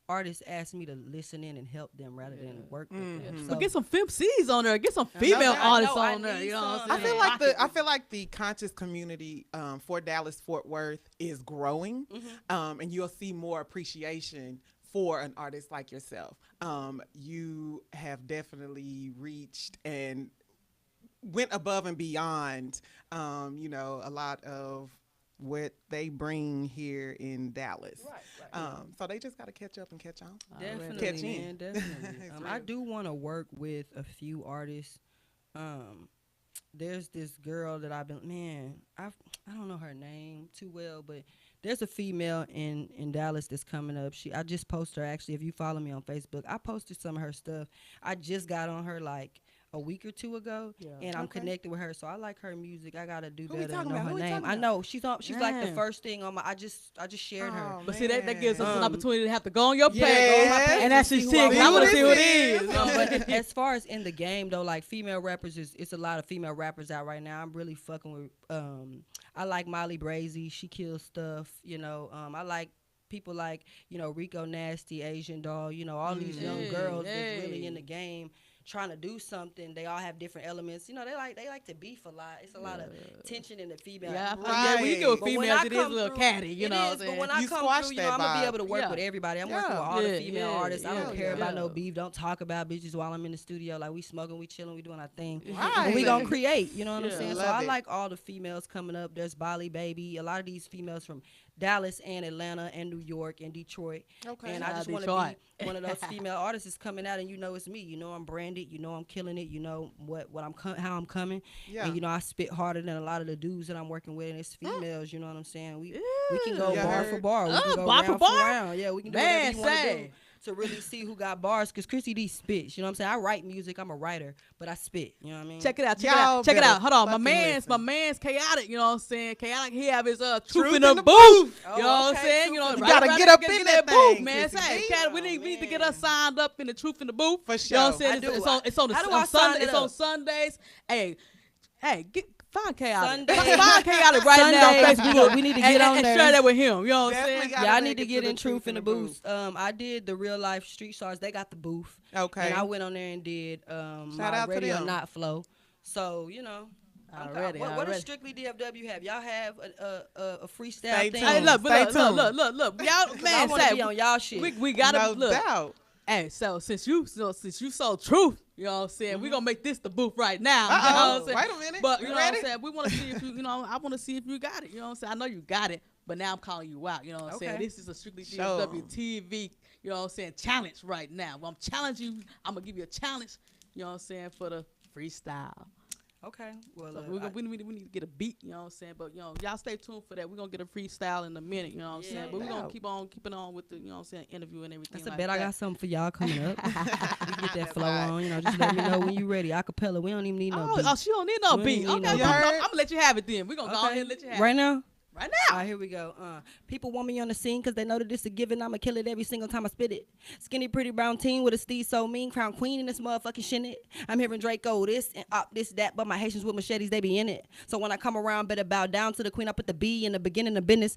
artists ask me to listen in and help them rather than work with them. So But get some FemCs on there. Get some female artists I on there. need You know what some. I'm saying? I feel like the conscious community for Dallas Fort Worth is growing, and you'll see more appreciation for an artist like yourself. You have definitely reached and went above and beyond, you know, a lot of what they bring here in Dallas. Right. So they just got to catch up and catch on. Definitely, Catch in. man, definitely. I do want to work with a few artists. There's this girl that I've been, I don't know her name too well, but there's a female in Dallas that's coming up. I just posted her, actually. If you follow me on Facebook, I posted some of her stuff. I just got on her like a week or two ago, and I'm connected with her, so I like her music. I gotta do better and know her name. I know she's like the first thing on my. I just shared her. But see, that gives us an opportunity to have to go on your page, Yes. and actually see see. who 'Cause I I want to am. see who it is. But as far as in the game though, like female rappers, it's a lot of female rappers out right now. I'm really fucking with. I like Molly Brazy. She kills stuff. You know. I like people like, you know, Rico Nasty, Asian Doll. You know, all these young girls that's really in the game, trying to do something. They all have different elements. You know, they like to beef a lot. It's a lot of tension in the female. Yeah, Right. when you get with But when females, I it is a come little through, catty, you it know. is, but when I You come squash through, you know, that I'm gonna be vibe. able to work with everybody. I'm working with all the female artists. I don't care about no beef. Don't talk about bitches while I'm in the studio. Like, we smoking, we chilling, we doing our thing. Right. And we gonna create. You know what I'm saying? So Love I it. like all the females coming up. There's Bali Baby. A lot of these females from Dallas and Atlanta and New York and Detroit. Okay. And I just want to be one of those female artists that's coming out, and you know it's me. You know I'm branded. You know I'm killing it. You know how I'm coming. Yeah. And you know I spit harder than a lot of the dudes that I'm working with, and it's females. You know what I'm saying? We can go Yeah. bar for bar. We can go bar for round bar? round. Yeah, we can do Man, whatever you want to say. do. to really see who got bars, because Krissy D spits. You know what I'm saying? I write music. I'm a writer, but I spit. You know what I mean? Check it out. Y'all Check it better out. Hold on. My fucking man's chaotic. You know what I'm saying? Chaotic. He have his truth Truth in the in the booth. Oh, You know what I'm okay, saying? You truth know, in the You gotta get up in that booth, thing, man. Krissy Say, D. Cat, we need to get us signed up in the truth in the booth. For You know what I'm sure. saying? I do. It's on How do on I sign Sunday. it It's on up? Sundays. Hey, find chaotic. Sunday. Find chaotic right now on Sundays, Facebook. we need to get on and there. share that with him. You know what I'm Definitely saying? gotta Yeah, I make need to it get the in Truth in the Booth. I did the real life Street Stars. They got the booth. Okay. And I went on there and did Shout my out to radio them. not flow. So, you know. Already, What already. does Strictly DFW have? Y'all have a freestyle Stay thing? tuned. Hey, look, Stay look, tuned. look. Y'all, 'Cause I man, want to say, be on y'all shit. we gotta No look. doubt. Hey, so since you sold truth, you know what I'm saying, we gonna make this the booth right now. You know what I'm saying? Wait a minute. But you You know what I'm ready? saying? We wanna see if I wanna see if you got it. You know what I'm saying? I know you got it, but now I'm calling you out. You know what I'm saying? Okay. This is a Strictly Sure. DFW TV, you know what I'm saying, challenge right now. Well, I'm challenging you. I'm gonna give you a challenge, you know what I'm saying, for the freestyle. Okay. Well, So we need to get a beat, you know what I'm saying? But, you know, y'all stay tuned for that. We're going to get a freestyle in a minute, you know what I'm Yeah, saying? But we're going no to keep on keeping on with the, you know what I'm saying, interview and everything that's a like bet. that. I got something for y'all coming up. We can get that flow Right. on. You know, just let me know when you ready. Acapella. We don't even need no beat. Oh, she don't need no We beat. don't need Okay, no I'm beat. going to let you have it then. We're going to go Okay. ahead and let you have Right it. now? Right All now. right, here we go. People want me on the scene because they know that this is a given. I'ma kill it every single time I spit it. Skinny, pretty brown teen with a steez so mean. Crown queen in this motherfucking shit. I'm hearing Draco this and this, that, but my Haitians with machetes, they be in it. So when I come around, better bow down to the queen. I put the B in the beginning of business.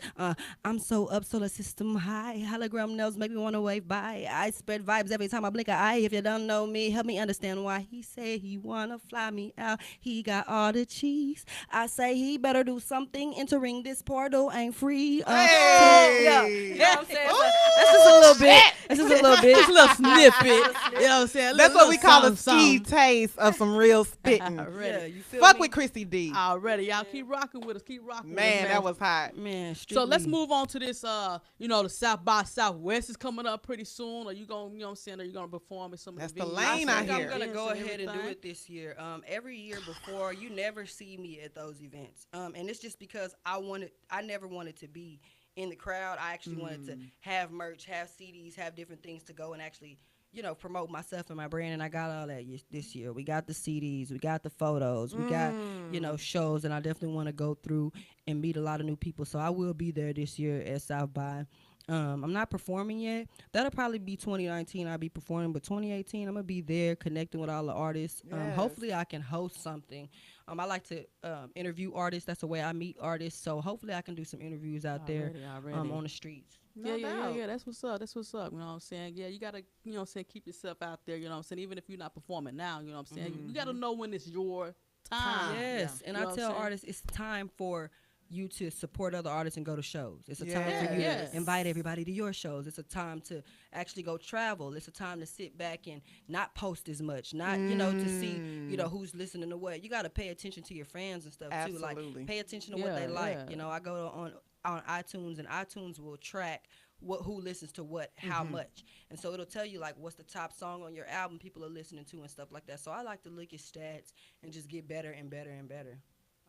I'm so up, solar system high. Hologram nails make me want to wave by. I spread vibes every time I blink an eye. If you don't know me, help me understand why he say he wanna fly me out. He got all the cheese. I say he better do something. Entering this portal ain't free. Yeah, you know what I'm saying? So that's just a little bit. That's just a little bit. Just a little snippet. You know what I'm saying? That's what we call a ski ski taste of some real spitting. Yeah, you feel Fuck me? with Krissy D. Already. Y'all keep rocking with us. Keep rocking with us, Man, that was hot. Man, So let's strictly- move on to this, you know, the South by Southwest is coming up pretty soon. Are you going to, you know what I'm saying, are you going to perform in some That's of the the venues? lane I I think I'm hear. gonna go Events ahead and do everything? it this year. Every year before, you never see me at those events, and it's just because I never wanted to be in the crowd. I actually wanted to have merch, have CDs, have different things to go and actually, you know, promote myself and my brand. And I got all that this year. We got the CDs, we got the photos, we got, you know, shows, and I definitely want to go through and meet a lot of new people. So I will be there this year at South by. I'm not performing yet. That'll probably be 2019. I'll be performing, but 2018, I'm gonna be there connecting with all the artists. Yes. Hopefully, I can host something. I like to interview artists. That's the way I meet artists. So hopefully, I can do some interviews out there Already. on the streets. No doubt. Yeah. That's what's up. That's what's up. You know what I'm saying? Yeah, you gotta, you know what I'm saying, keep yourself out there. You know what I'm saying? Even if you're not performing now, you know what I'm saying? You gotta know when it's your time. Yes, and You know I what tell I'm saying? artists it's time for you to support other artists and go to shows. It's a time for you Yes. to invite everybody to your shows. It's a time to actually go travel. It's a time to sit back and not post as much, not, you know, to see, you know, who's listening to what. You got to pay attention to your fans and stuff too. Like, Absolutely. pay attention to what they like. Yeah. You know, I go on iTunes, and iTunes will track who listens to what, how much. And so it'll tell you, like, what's the top song on your album people are listening to and stuff like that. So I like to look at stats and just get better and better and better.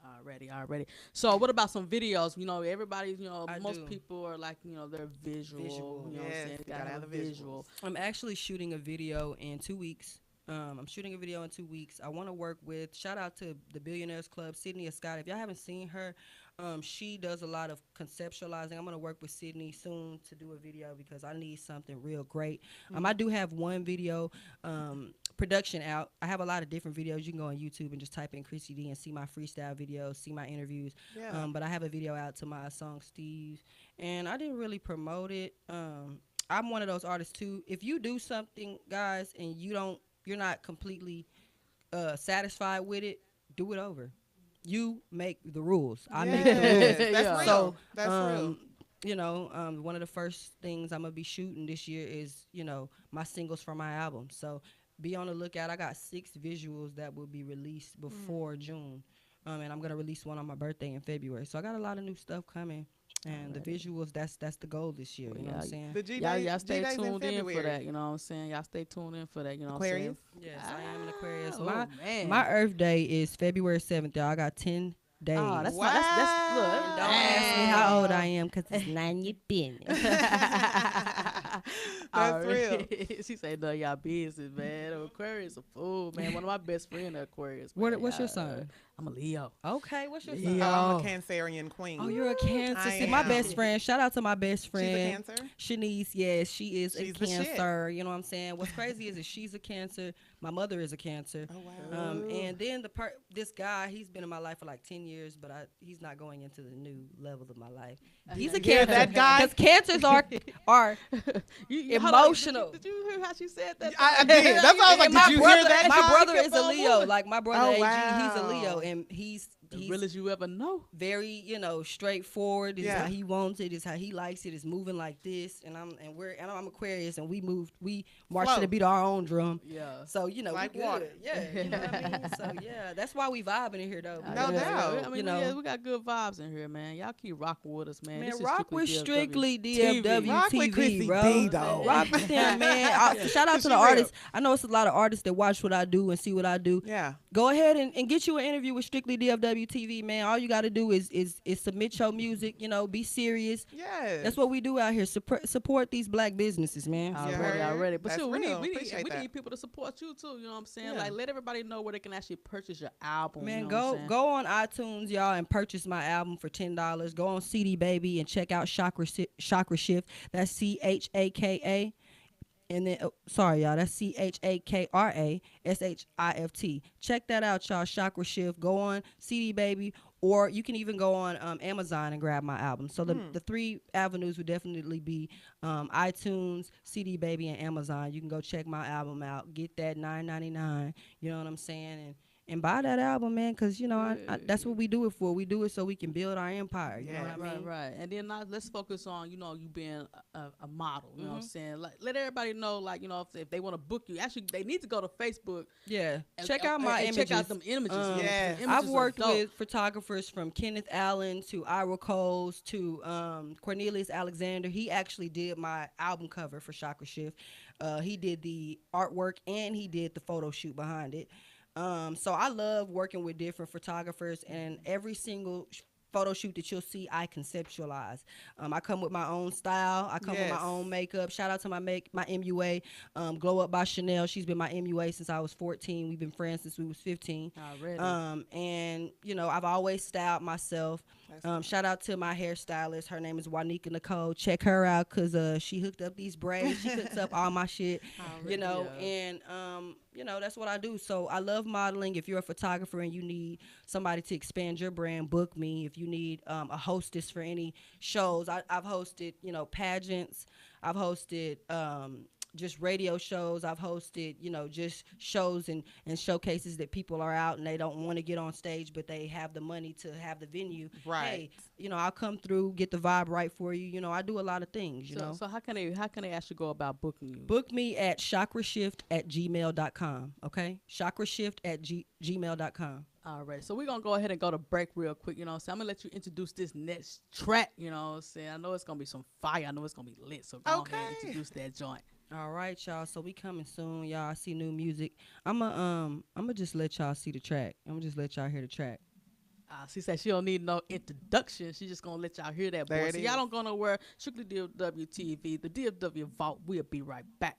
Already. So what about some videos? You know, everybody, you know, I most do. people are like, you know, they're visual. Visual. You know what I'm Yes, saying? you gotta have the visual. I'm actually shooting a video in 2 weeks. I'm shooting a video in 2 weeks. I want to work with, shout out to the Billionaires Club, Sydney Scott. If y'all haven't seen her, she does a lot of conceptualizing. I'm going to work with Sydney soon to do a video because I need something real great. I do have one video production out. I have a lot of different videos. You can go on YouTube and just type in Krissy D and see my freestyle videos, see my interviews. Yeah. But I have a video out to my song Steve, and I didn't really promote it. I'm one of those artists too. If you do something, guys, and you're not completely satisfied with it, do it over. You make the rules. I make the rules. Yes, that's Yeah. real. So, That's real. you know, one of the first things I'm gonna be shooting this year is, you know, my singles from my album. So be on the lookout. I got 6 visuals that will be released before June, and I'm gonna release one on my birthday in February. So I got a lot of new stuff coming, and the visuals, that's the goal this year. You know what I'm saying? The G Y'all stay G-Days tuned in for February. that, you know what I'm saying? Y'all stay tuned in for that, you know Aquarius? what I'm saying? Yes, I am an Aquarius. Oh, man. My Earth Day is February 7th, y'all. I got 10 days. Oh, that's Wow. not, that's look. Don't ask me how old I am because it's none of your business. That's real. She said, "No, y'all business, man. Aquarius a fool, man. One of my best friends are Aquarius. What's your sign? I'm a Leo. Okay, what's your Leo. sign? I'm a Cancerian queen. Oh, you're a Cancer. I See, my am. best friend. Shout out to my best She's friend. a Cancer? Shanice, yes, she is She's a the shit. Cancer. You know what I'm saying? What's crazy is that she's a Cancer. My mother is a Cancer. Oh, wow. And then this guy, he's been in my life for like 10 years, but he's not going into the new level of my life. He's a You hear Cancer. that guy? Because Cancers are hold on, emotional. Did you hear how she said that? I did. That's why I was like, And did you hear that? my guy? brother Kept is a on Leo. moving. Like my brother Oh, AG, wow. he's a Leo, and he's The realest you ever know. very, straightforward. Is Yeah. how he wants it. Is how he likes it. Is moving like this, and I'm Aquarius, and we march to Flow. the beat of our own drum. Yeah. So Like we water. good. Yeah, you know what I mean. So yeah, that's why we vibing in here though. No because, doubt. I mean, we got good vibes in here, man. Y'all keep rocking with us, man. Man, This is rock with DFW strictly TV. DFW Rock with TV, Krissy bro. D, though. Rock with them, man. Shout out to She the real. artists. I know it's a lot of artists that watch what I do and see what I do. Yeah. Go ahead and get you an interview with Strictly DFW TV, man. All you got to do is submit your music, be serious. Yes. That's what we do out here. Support these black businesses, man. You Already. heard? But That's still, we real. need Appreciate that. people to support you too. You know what I'm saying? Yeah. Like, let everybody know where they can actually purchase your album. Man, you know what I'm saying? go on iTunes, y'all, and purchase my album for $10. Go on CD Baby and check out Chakra Shift. That's CHAKA. And then, sorry, y'all, that's CHAKRASHIFT. Check that out, y'all. Chakra Shift. Go on CD Baby, or you can even go on Amazon and grab my album. So the three avenues would definitely be iTunes, CD Baby, and Amazon. You can go check my album out. Get that $9.99. You know what I'm saying? And buy that album, man, because, I that's what we do it for. We do it so we can build our empire. You know what I mean? Right. And then now let's focus on, you being a model. You know what I'm Mm-hmm. saying? Like, let everybody know, like, if they want to book you, actually, they need to go to Facebook. Yeah. And, Check out my and images. check out them images. Yes. The images I've are worked dope. with photographers from Kenneth Allen to Ira Coles to Cornelius Alexander. He actually did my album cover for Chakra Shift. He did the artwork and he did the photo shoot behind it. So I love working with different photographers, and every single photo shoot that you'll see, I conceptualize. I come with my own style. I come with my own makeup. Shout out to my MUA, Glow Up by Chanel. She's been my MUA since I was 14. We've been friends since we was 15. Already. And I've always styled myself. Shout out to my hairstylist. Her name is Juanika Nicole. Check her out because she hooked up these braids. She hooks up all my shit. And that's what I do. So I love modeling. If you're a photographer and you need somebody to expand your brand, book me. If you need a hostess for any shows, I've hosted, pageants. I've hosted just radio shows. I've hosted, just shows and showcases that people are out and they don't want to get on stage, but they have the money to have the venue. Right. Hey, I'll come through, get the vibe right for you. I do a lot of things, you know. So how can they actually go about booking you? Book me at chakrashift@gmail.com. Okay? chakrashift@gmail.com. All right, so we're going to go ahead and go to break real quick, I'm going to let you introduce this next track, I know it's going to be some fire. I know it's going to be lit, so go ahead and introduce that joint. All right, y'all. So we coming soon, y'all. I see new music. I'ma just let y'all see the track. I'ma just let y'all hear the track. She said she don't need no introduction. She just going to let y'all hear that, There boy. it So is. y'all don't go nowhere. Strictly DFW TV, the DFW Vault. We'll be right back.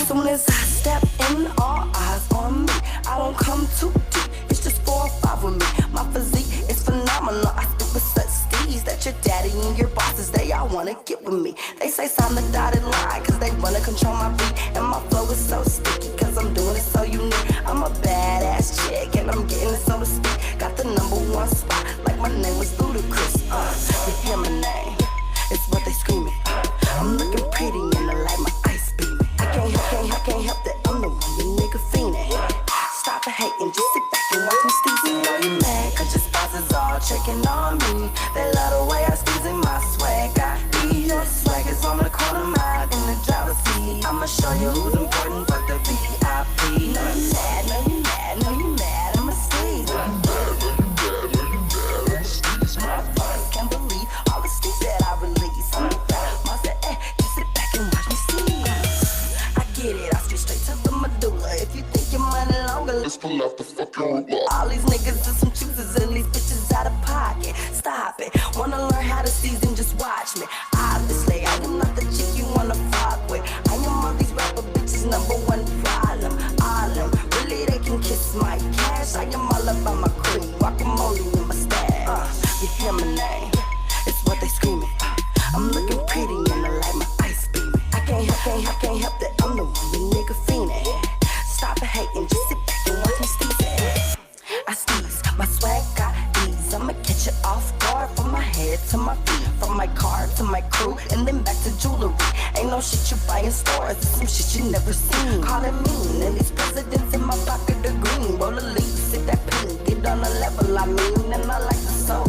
Soon as I step in, all eyes on me. I don't come too deep, it's just 4 or 5 with me. My physique is phenomenal. I stick with such steez that your daddy and your bosses, they all wanna get with me. They say sign the dotted line, cause they wanna control my beat. And my flow is so sticky, cause I'm doing it so unique. I'm a badass chick, and I'm getting it so to speak. Got the #1 spot, like my name was Ludacris. You hear my name, it's what they screaming. I'm looking pretty in the light, my ice beaming. I can't help that I'm the one you nigga fiending. Stop the hating, just sit back and watch me steezing. Know you mad, cause your sponsors all checking on me. They love the way I steezing my swag. I need your swag is on the corner mile in the driver's seat. I'ma show you who's important, fuck the VIP. Know you mad, I'm a steez. All these niggas are some choosers and these bitches out of pocket. Stop it. Wanna learn how to season, just watch me. Obviously, I am not the chick you wanna fuck with. I am all these rapper bitches' number one problem. All them, really they can kiss my cash. I am all about my cream, guacamole in my stash. You hear my name? It's what they screaming. I'm looking pretty and I like my ice beaming. I can't help that I'm the one you nigga fiendin'. Stop it hating, just sit back and watch me steez. I steez, my swag got ease. I'ma catch it off guard from my head to my feet, from my car to my crew, and then back to jewelry. Ain't no shit you buy in stores, it's some shit you never seen. Call it mean, and these presidents in my pocket are green. Roll a leaf, sit that pin, get on the level, I mean, and I like the solo.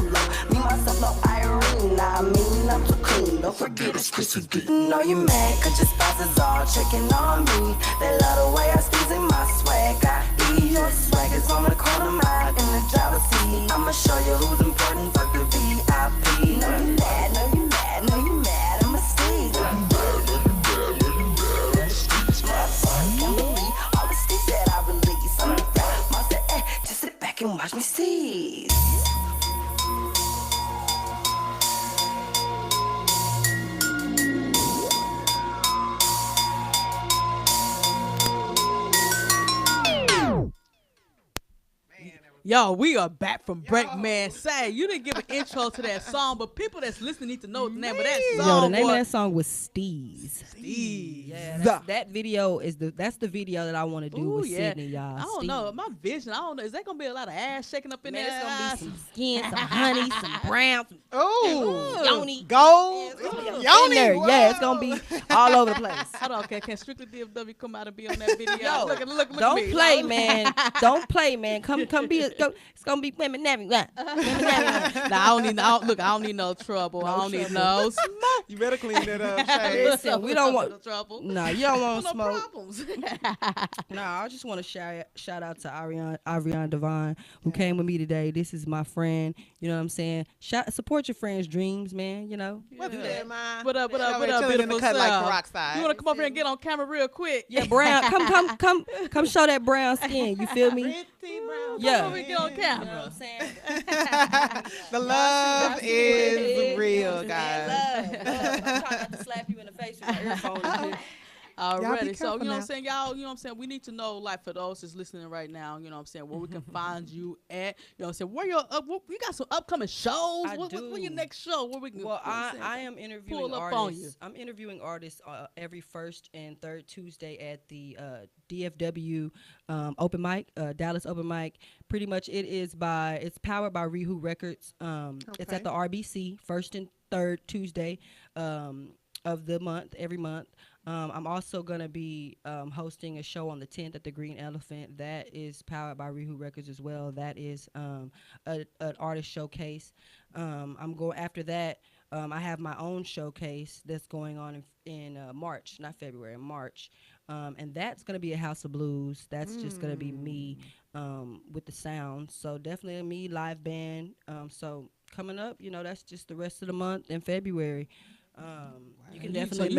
Me, myself, no Irene, I mean, I'm too clean. Don't forget it's Krissy D. Know you mad, cause your spouses all checking on me. They love the way I steez in my swag, I eat. Your swag is on the corner mile in the driver's seat. I'ma show you who's important, fuck the VIP. Know you mad, know you mad, know you mad, I'ma steez. Can't believe all the steez that I release. I'm the fat monster, just sit back and watch me steez. Yo, we are back from break, man. Say, you didn't give an intro to that song, but people that's listening need to know the name of that song. Yo, the name boy. of that song was Steez. Steez. Yeah, that video is that's the video that I want to do with Sydney, y'all. I don't know. My vision, I don't know. Is that going to be a lot of ass shaking up in Man, there? it's gonna be some skin, some honey, some brown, some Oh, yoni. gold, in yoni. there. Yeah, it's gonna be all over the place. Hold on, can Strictly DFW come out and be on that video? Yo, look at me. Don't play, man. Don't play, man. Come be. It's gonna be women napping. Nah, I don't need no trouble. I don't need no smoke. You better clean that up, Shay. Listen, we don't want no trouble. No, you don't want No smoke. problems. No, I just want to shout out to Ariane Devine who came with me today. This is my friend. You know what I'm saying? Support your friends' dreams, man. You know. What up, What up, chilling in the beautiful cut like self? peroxide. You want to come over here and get on camera real quick? Yeah, brown. Come show that brown skin. You feel me? Pretty brown Yeah. Come over here and get on You know camera. what I'm saying? The love is real, Man, guys. love. I'm trying not to slap you in the face with my earphones. and shit. Already. be So, you careful know what I'm now. saying? Y'all, you know what I'm saying? We need to know, like, for those that's listening right now, you know what I'm saying, where we can find you at. You know what I'm saying? Where you got some upcoming shows? I What your do. next show? Where we can, Well, you know what I'm saying? I am interviewing Pull up artists. on you. I'm interviewing artists every first and third Tuesday at the DFW open mic, Dallas open mic. Pretty much it's powered by Rehu Records. It's at the RBC first and third Tuesday of the month, every month. I'm also going to be hosting a show on the 10th at the Green Elephant. That is powered by Rehu Records as well. That is an artist showcase. I'm going after that. I have my own showcase that's going on in March, not February, in March. And that's going to be a House of Blues. That's just going to be me with the sound. So definitely me, live band. So coming up, you know, that's just the rest of the month in February. You can definitely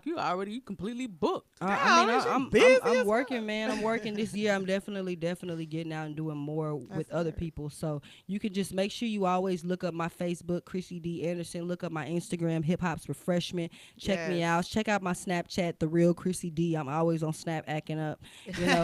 you already completely booked. I'm busy as I'm working, man. I'm working this year. I'm definitely getting out and doing more with other people. So you can just make sure you always look up my Facebook, Krissy D Anderson. Look up my Instagram, Hip Hop's Refreshment. Check me out. Check out my Snapchat, The Real Krissy D. I'm always on Snap acting up, you know.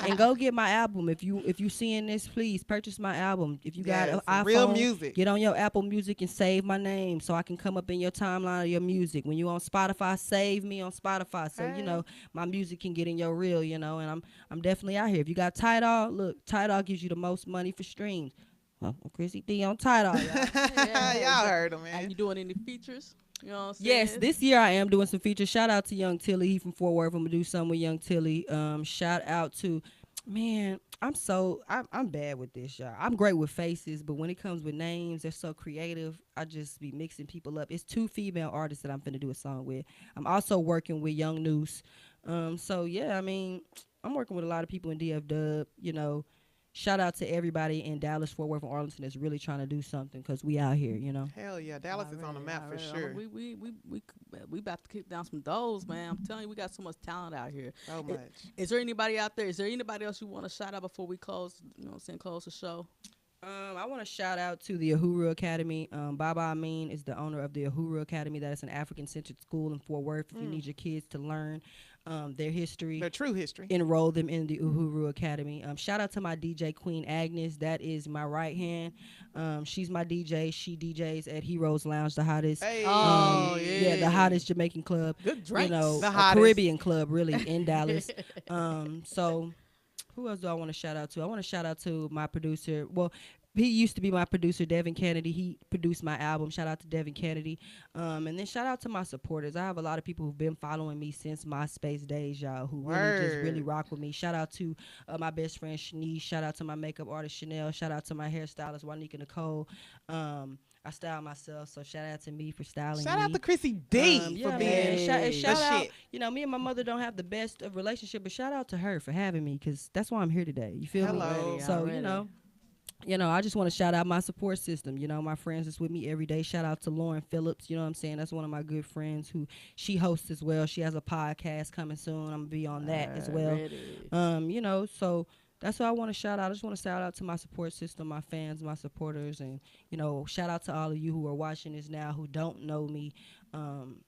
and go get my album. If you seeing this, please purchase my album. If you got an iPhone, real music. get on your Apple Music and save my name so I can come up in your timeline of your music. When you on Spotify, save me on Spotify so you know my music can get in your reel, you know. And I'm definitely out here. If you got Tidal, look, Tidal gives you the most money for streams. Well, Krissy D on Tidal, y'all. Y'all heard him, Are man. you doing any features? You know what I'm saying? Yes, this year I am doing some features. Shout out to Young Tilly. He from Fort Worth. I'm gonna do something with Young Tilly. Shout out to, man, I'm bad with this, y'all. I'm great with faces, but when it comes with names, they're so creative. I just be mixing people up. It's 2 female artists that I'm finna do a song with. I'm also working with Young Noose. So yeah, I mean, I'm working with a lot of people in DFW, you know. shout out to everybody in Dallas, Fort Worth, and Arlington that's really trying to do something because we out here, you know. Hell yeah, Dallas is on the map for sure. We about to kick down some doors, man. I'm telling you, we got so much talent out here. So much. Is there anybody out there? Is there anybody else you want to shout out before we close? You know what I'm saying? Close the show. I want to shout out to the Uhuru Academy. Baba Amin is the owner of the Uhuru Academy. That is an African-centered school in Fort Worth. If you need your kids to learn their history, their true history, enroll them in the Uhuru Academy. Shout out to my DJ Queen Agnes. That is my right hand. She's my DJ. She DJs at Heroes Lounge, the hottest. Hey. Yeah, the hottest Jamaican club. Good drinks. You know, The a hottest. Caribbean club, really, in Dallas. So. Who else do I want to shout out to? I want to shout out to my producer. Well, he used to be my producer, Devin Kennedy. He produced my album. Shout out to Devin Kennedy. And then shout out to my supporters. I have a lot of people who've been following me since MySpace days, y'all, who really rock with me. Shout out to my best friend, Shanice. Shout out to my makeup artist, Chanel. Shout out to my hairstylist, Juanika Nicole. I style myself, so shout out to me for styling Shout me. out to Krissy D Yeah, for man. being Shout the out. shit. You know, me and my mother don't have the best of relationship, but shout out to her for having me, because that's why I'm here today. You feel Hello. me? So, you know, I just want to shout out my support system. You know, my friends that's with me every day. Shout out to Lauren Phillips. You know what I'm saying? That's one of my good friends who she hosts as well. She has a podcast coming soon. I'm going to be on that as well. You know, so that's what I want to shout out. I just want to shout out to my support system, my fans, my supporters, and, you know, shout out to all of you who are watching this now who don't know me.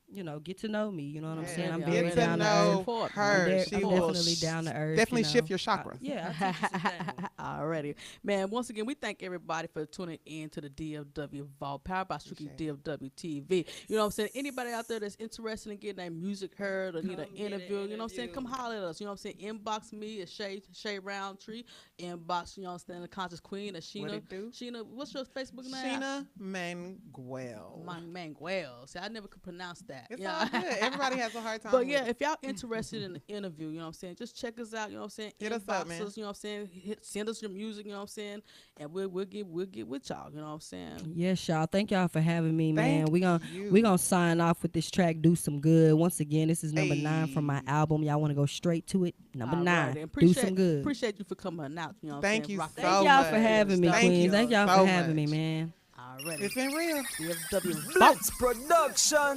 You know, get to know me. You know what I'm saying? I'm very Get down to to earth. know her. I'm She will definitely down to earth. definitely you know. shift your chakra. Yeah. I teach you some things. Alrighty. Man, once again, we thank everybody for tuning in to the DFW Vault, powered by Strictly DFW TV. You know what I'm saying? Anybody out there that's interested in getting their music heard or need an interview, you know what I'm saying? Come holler at us. You know what I'm saying? Inbox me at Shay Roundtree. Inbox, you know what I'm saying, the Conscious Queen, Sheena. What it do? Sheena, what's your Facebook name? Sheena Manguel. Manguel. See, I never could pronounce that. It's Yeah. all good. Everybody has a hard time. But with yeah, it. if y'all interested in the interview, you know what I'm saying, just check us out, you know what I'm saying? Hit us Inbox up, man. us, you know what I'm saying? Send us your music, you know what I'm saying? And we'll get with y'all, you know what I'm saying? Yes, y'all. Thank y'all for having me, man. Thank We you. gonna sign off with this track, Do Some Good. Once again, this is number 9 from my Hey. album. Y'all want to go straight to it? Number All 9. right, and Do Some Good. Appreciate you for coming out, you know what Thank I'm saying? you Rock so that. Thank y'all for much. having me, Thank Queen. you Thank y'all so for having me, much. man. Already. It's been real. DFW Vault. Blitz Production.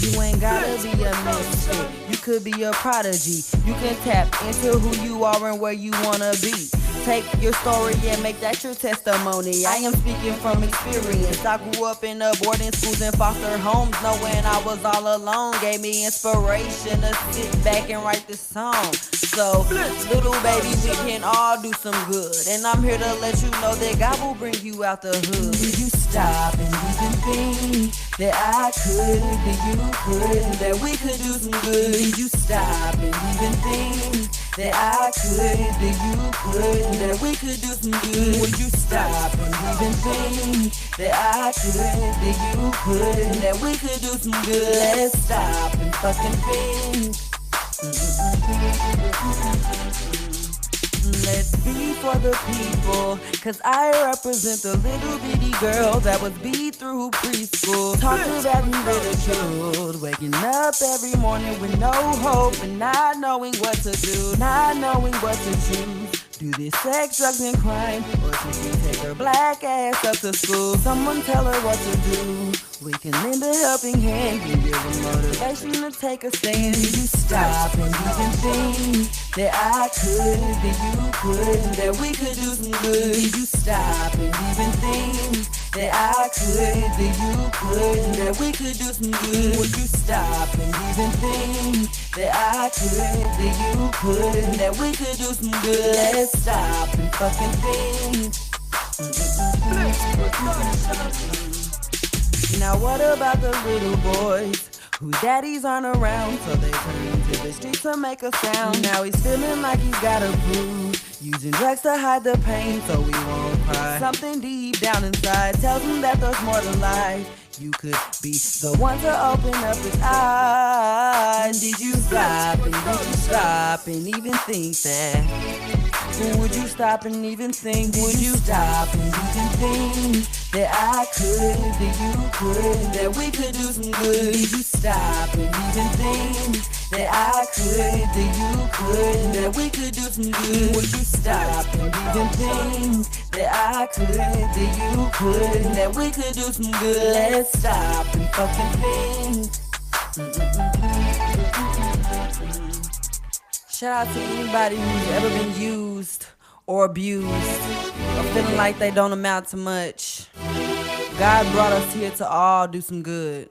You ain't gotta be a misfit. You could be a prodigy. You can tap into who you are and where you wanna be. Take your story and make that your testimony. I am speaking from experience. I grew up in boarding schools and foster homes, knowing I was all alone. Gave me inspiration to sit back and write this song. So, little baby, we can all do some good. And I'm here to let you know that God will bring you out the hood. Did you stop and even think that I could, that you could, that we could do some good? Did you stop and even think that I could, that you could, that we could do some good? Would you stop and even think that I could, that you could, that we could do some good? Let's stop and fucking think. Let's be for the people, cause I represent the little bitty girl that was beat through preschool. Talked about and ridiculed, waking up every morning with no hope and not knowing what to do, not knowing what to choose. Do this sex, drugs, and crime, or should she take her black ass up to school? Someone tell her what to do. We can lend a helping hand and give her motivation to take a stand. Did you stop and even think that I could, that you could, that we could do some good? Did you stop and even think that I could, that you could, that we could do some good? Would you stop and even think that I could, that you could, that we could do some good? Let's stop and fucking think. Now what about the little boys whose daddies aren't around, so they turn to the streets to make a sound? Now he's feeling like he's gotta prove, using drugs to hide the pain so we won't cry. Something deep down inside. Tells him that there's more to life. You could be the one to open up his eyes. Did you stop and did you stop and even think that? Would you stop and even think? Would you stop and even think that I could, that you could, that we could do some good? Did you stop and even think that I could, that you could, that we could do some good? Would you stop and even think that I could, that you could, that we could do some good? Let's stop and fucking think. Shout out to anybody who's ever been used or abused or feeling like they don't amount to much. God brought us here to all do some good.